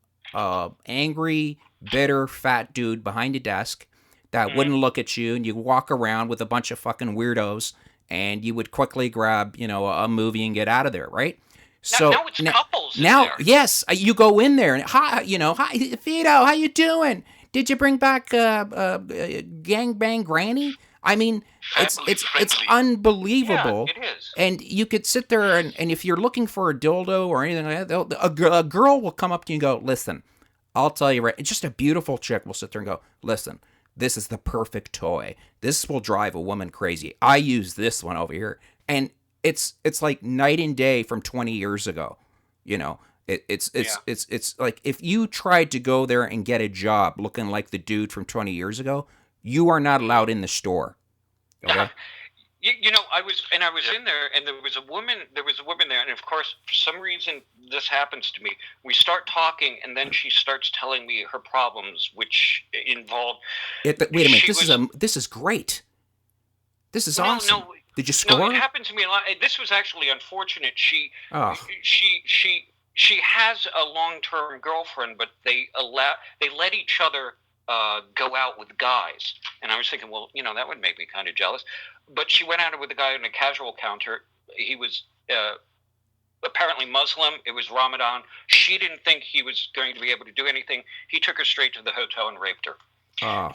angry, bitter, fat dude behind a desk that wouldn't look at you, and you walk around with a bunch of fucking weirdos, and you would quickly grab a movie and get out of there, right? So now it's couples. Now, yes, you go in there and hi Vito, how you doing? Did you bring back Gangbang Granny? I mean, Family it's friendly. unbelievable. Yeah, it is. And you could sit there and if you're looking for a dildo or anything like that, a girl will come up to you and go, listen, I'll tell you right. It's just a beautiful chick will sit there and go, listen, this is the perfect toy. This will drive a woman crazy. I use this one over here, and it's like night and day from 20 years ago. You know, it's like if you tried to go there and get a job looking like the dude from 20 years ago, you are not allowed in the store. Okay. I was in there, and there was a woman. There was a woman there, and of course, for some reason, this happens to me. We start talking, and then she starts telling me her problems, which involved. Wait a minute. She was This is great. This is no, awesome. no, Did you no. score? It happened to me a lot. This was actually unfortunate. Oh, She has a long-term girlfriend, but they let each other go out with guys. And I was thinking, well, that would make me kind of jealous. But she went out with a guy on a casual counter. He was apparently Muslim. It was Ramadan. She didn't think he was going to be able to do anything. He took her straight to the hotel and raped her. oh.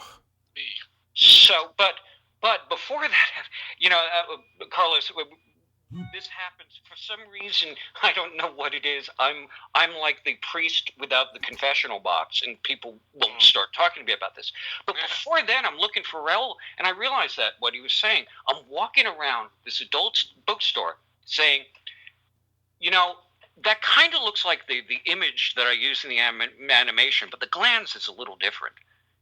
So, but before that, Carlos, this happens for some reason. I don't know what it is. I'm like the priest without the confessional box, and people will start talking to me about this. But before then, I'm looking for Raul, and I realized that what he was saying. I'm walking around this adult bookstore saying, that kind of looks like the image that I use in the animation, but the glance is a little different.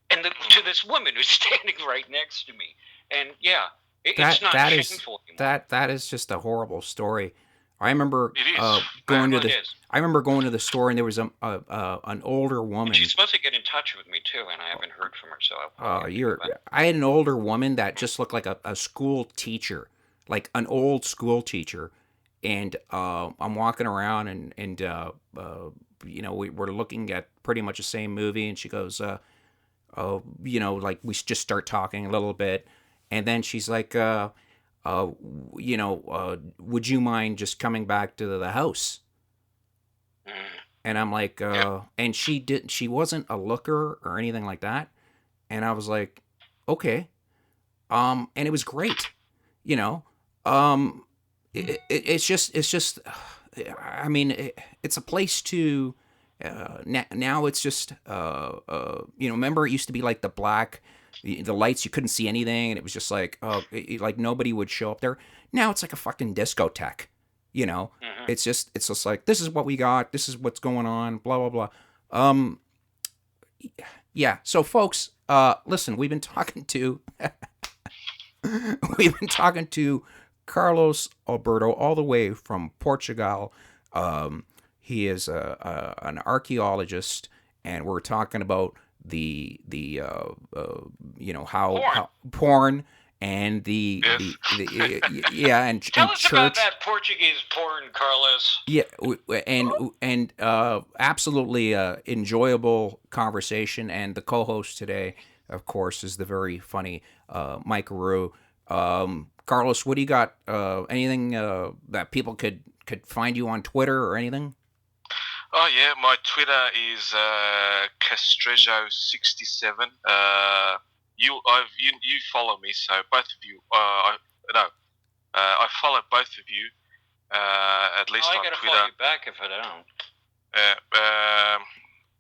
And to this woman who's standing right next to me, and yeah. It's not shameful anymore. That is just a horrible story. I remember going to the store and there was an older woman. And she's supposed to get in touch with me too, and I haven't heard from her. So I had an older woman that just looked like a school teacher, like an old school teacher, and I'm walking around and we're looking at pretty much the same movie, and she goes, like we just start talking a little bit. And then she's like, would you mind just coming back to the house? And I'm like, and she wasn't a looker or anything like that. And I was like, okay. And it was great, it's just, I mean, it's a place to, now it's just, remember it used to be like the black, the lights, you couldn't see anything, and it was just like, like nobody would show up there. Now it's like a fucking discotheque, It's just like, this is what we got, this is what's going on, blah blah blah. Yeah. So folks, listen, we've been talking to Carlos Alberto all the way from Portugal. He is an archaeologist, and we're talking about the how porn and the and tell us church. About that Portuguese porn, Carlos. Yeah, and absolutely enjoyable conversation. And the co-host today, of course, is the very funny Mykeru. Carlos, what do you got? Anything that people could find you on Twitter or anything? Oh yeah, my Twitter is Castrejo67. You follow me, so both of you. I follow both of you. At least on Twitter. I gotta follow you back if I don't.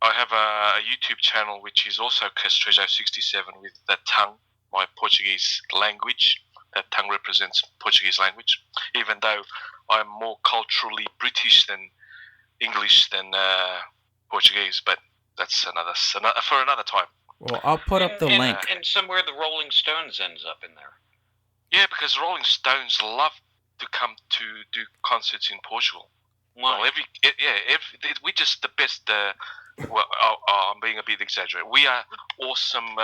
I have a YouTube channel which is also Castrejo67 with that tongue, my Portuguese language. That tongue represents Portuguese language, even though I'm more culturally British than English than Portuguese, but that's another for another time. Well, I'll put up the link. And somewhere the Rolling Stones ends up in there. Yeah, because Rolling Stones love to come to do concerts in Portugal. Wow. Well, we're just the best. I'm being a bit exaggerated. We are awesome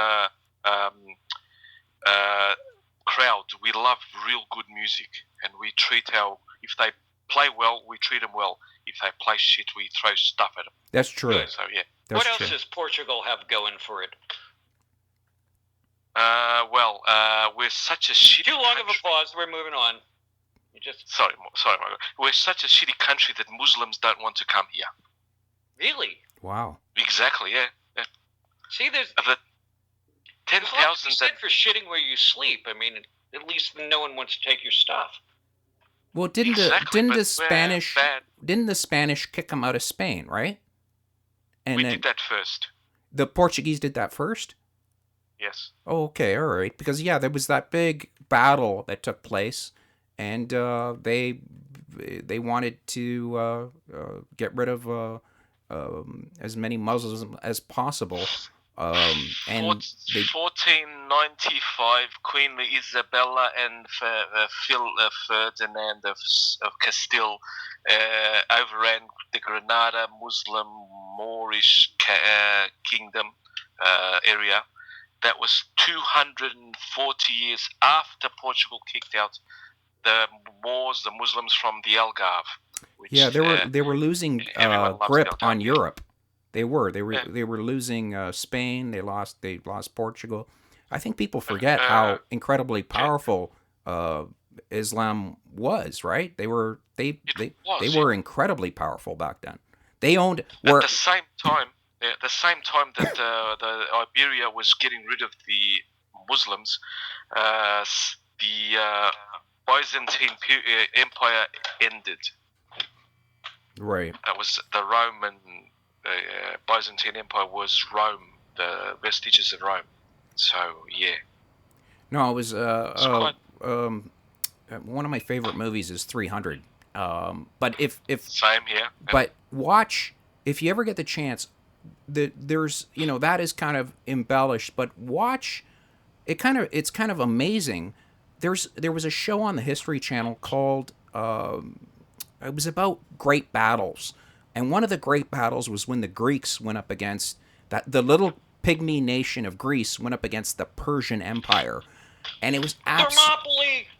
crowd. We love real good music, and we treat if they play well, we treat them well. If they play shit, we throw stuff at them. That's true. So yeah. That's what else true. does Portugal have going for it? We're such a shitty. Too long of a pause. We're moving on. Sorry, Margaret. We're such a shitty country that Muslims don't want to come here. Really? Wow. Exactly. Yeah. See, As long as you said for shitting where you sleep, I mean, at least no one wants to take your stuff. Well, didn't the Spanish kick them out of Spain, right? And we then did that first. the Portuguese did that first? Yes. Oh, okay, all right. Because there was that big battle that took place, and they wanted to get rid of as many Muslims as possible. And 1495, Queen Isabella and Ferdinand of Castile overran the Granada Muslim Moorish kingdom area. That was 240 years after Portugal kicked out the Moors, the Muslims from the Algarve. Which, they were losing grip on Europe. They were losing Spain. They lost Portugal. I think people forget how incredibly powerful Islam was. Right? They were incredibly powerful back then. They owned at the same time. At the same time that the Iberia was getting rid of the Muslims, the Byzantine Empire ended. Right. That was the Roman Byzantine Empire was Rome, the vestiges of Rome. So yeah. No, it was one of my favorite movies is 300. But if same here. But watch if you ever get the chance. There's that is kind of embellished, but watch it. It's kind of amazing. There was a show on the History Channel called it was about great battles, and one of the great battles was when the Greeks went up against the little pygmy nation of Greece went up against the Persian Empire, and it was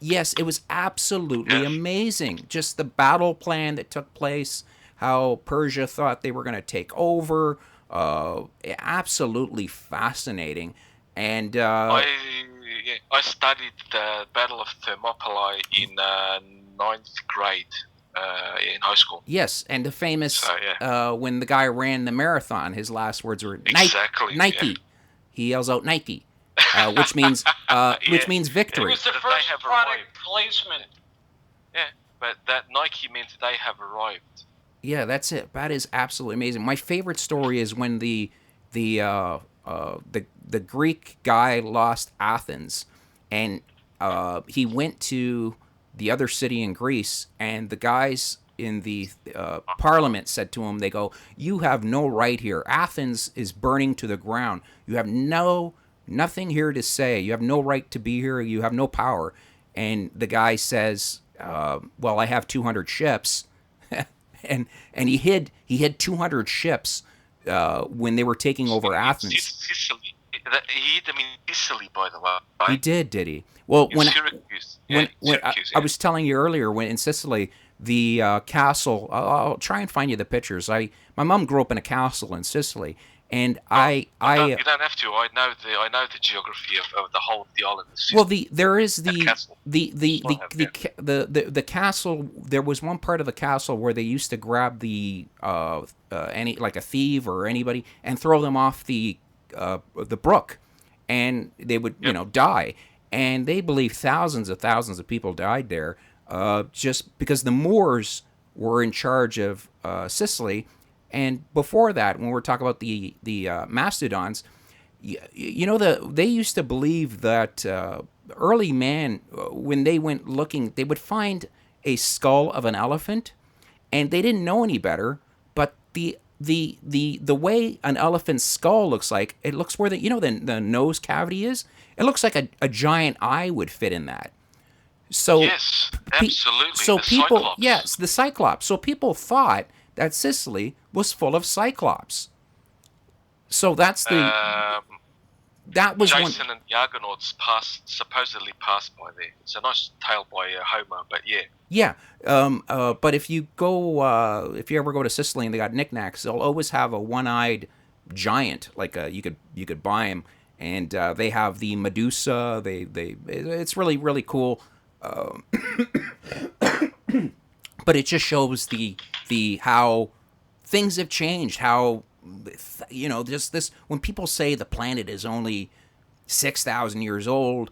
yes, it was absolutely amazing. Just the battle plan that took place, how Persia thought they were going to take over. Absolutely fascinating. And I studied the Battle of Thermopylae in 9th grade in high school. Yes, and the famous when the guy ran the marathon, his last words were Nike. Yeah. He yells out Nike, which means victory. It was the first product placement. Yeah, but that Nike means they have arrived. Yeah, that's it. That is absolutely amazing. My favorite story is when the Greek guy lost Athens, and he went to the other city in Greece, and the guys in the parliament said to him, they go, "You have no right here. Athens is burning to the ground. You have nothing here to say. You have no right to be here. You have no power." And the guy says, "Well, I have 200 ships." And he hid 200 ships when they were taking over Athens. Sicily. He hid them in Sicily, by the way. Right? He did he? Well, in Syracuse. I was telling you earlier, when in Sicily, the castle. I'll try and find you the pictures. My mom grew up in a castle in Sicily, and you don't have to. I know the geography of the whole of the island. Well, there is the castle. There was one part of the castle where they used to grab the like a thief or anybody and throw them off the brook, and they would die. And they believe thousands of people died there, just because the Moors were in charge of Sicily. And before that, when we're talking about the mastodons, they used to believe that early man, when they went looking, they would find a skull of an elephant, and they didn't know any better. But the way an elephant's skull looks like, it looks where the nose cavity is. It looks like a giant eye would fit in that. So yes, absolutely. So the people, Cyclops. yes, the Cyclops. So people thought that Sicily was full of Cyclops. So that's that was Jason and the Argonauts supposedly passed by there. It's a nice tale by Homer, but yeah. Yeah, but if you ever go to Sicily and they got knickknacks, they'll always have a one-eyed giant. Like you could buy him, and they have the Medusa. It's really really cool. But it just shows the how things have changed. How just this, when people say the planet is only 6,000 years old.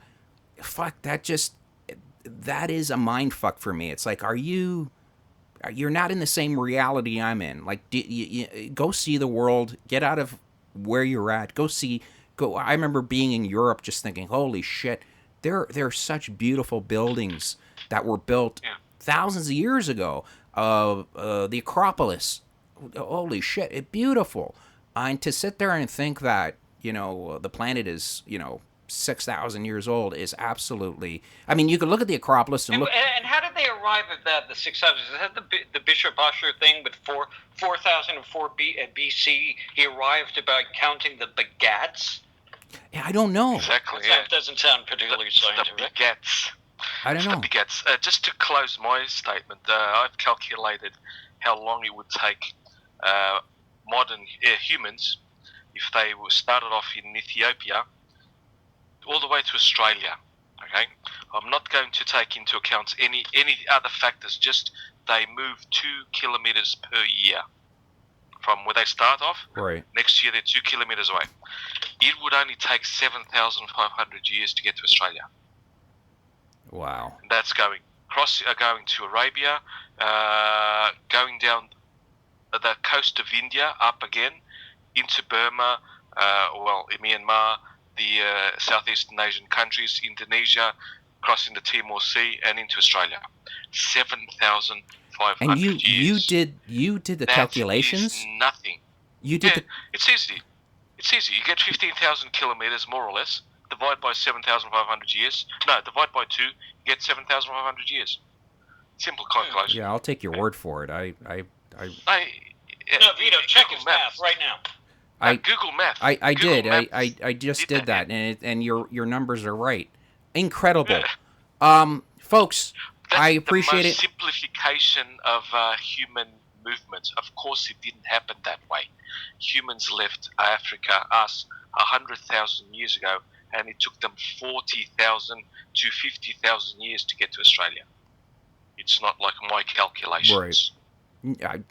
Fuck, that is a mind fuck for me. It's like, you're not in the same reality I'm in. Like, go see the world, get out of where you're at, go. I remember being in Europe just thinking, holy shit, there are such beautiful buildings that were built thousands of years ago. The Acropolis, holy shit, it's beautiful. And to sit there and think that, the planet is, 6,000 years old is absolutely. I mean, you could look at the Acropolis and look. And how did they arrive at that? The 6,000. Is that the Bishop Usher thing with 4004 BC? He arrived about counting the begats. Yeah, I don't know. Exactly. That doesn't sound particularly scientific. The begats. I don't know. The begats. Just to close my statement, I've calculated how long it would take modern humans if they were started off in Ethiopia all the way to Australia. Okay, I'm not going to take into account any other factors. Just they move 2 kilometers per year from where they start off. Right. Next year they're 2 kilometers away. It would only take 7,500 years to get to Australia. Wow. And that's going to Arabia, going down the coast of India, up again into Burma, Myanmar, the Southeastern Asian countries, Indonesia, crossing the Timor Sea, and into Australia. 7,500 And years. you did the calculations? Is nothing. You did It's easy. It's easy. You get 15,000 kilometers, more or less. Divide by 7,500 years. No, divide by 2. You get 7,500 years. Simple calculation. Yeah, I'll take your word for it. No, Vito, check his math right now. Google Math. I Google did. Math I just did that, and your numbers are right. Incredible. Folks, That's I appreciate the it. most simplification of human movement. Of course, it didn't happen that way. Humans left Africa, us, 100,000 years ago, and it took them 40,000 to 50,000 years to get to Australia. It's not like my calculations. Right.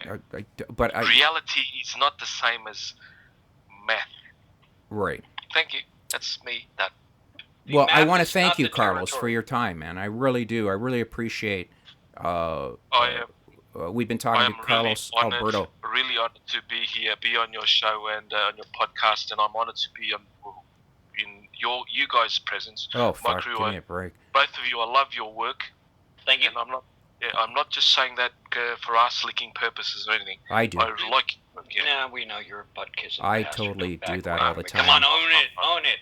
But reality is not the same as math. Right. Thank you. That's me. Well, I want to is thank not you, the Carlos, territory. for your time, man. I really do. I really appreciate. We've been I talking am to Carlos Alberto. really honored to be here, be on your show and on your podcast, and I'm honored to be in you guys' presence. Oh, fuck! Mykeru, Give me a break. Both of you, I love your work. Thank you. And I'm not just saying that for ass licking purposes or anything. I do. I like. Yeah. Nah, we know you're a butt kissing. I bastard. totally Don't do back that all around the me. time. Come on, own it.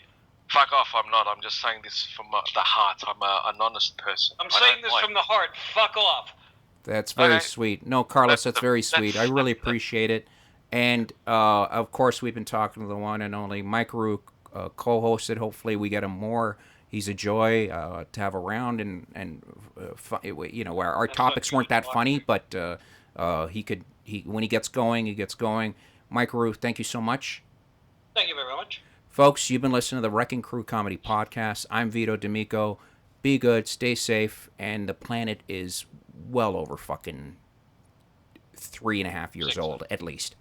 Fuck off! I'm not. I'm just saying this from the heart. I'm an honest person. I'm saying this from the heart. Fuck off. That's very Okay. sweet. No, Carlos, that's very that's- sweet. I really appreciate it. And, of course, we've been talking to the one and only Mykeru, co-hosted. Hopefully we get him more. He's a joy to have around. And our topics weren't that funny, but when he gets going, he gets going. Mykeru, thank you so much. Thank you very much. Folks, you've been listening to the Wrecking Crew Comedy Podcast. I'm Vito D'Amico. Be good, stay safe, and the planet is well over fucking 3.5 years old, at least.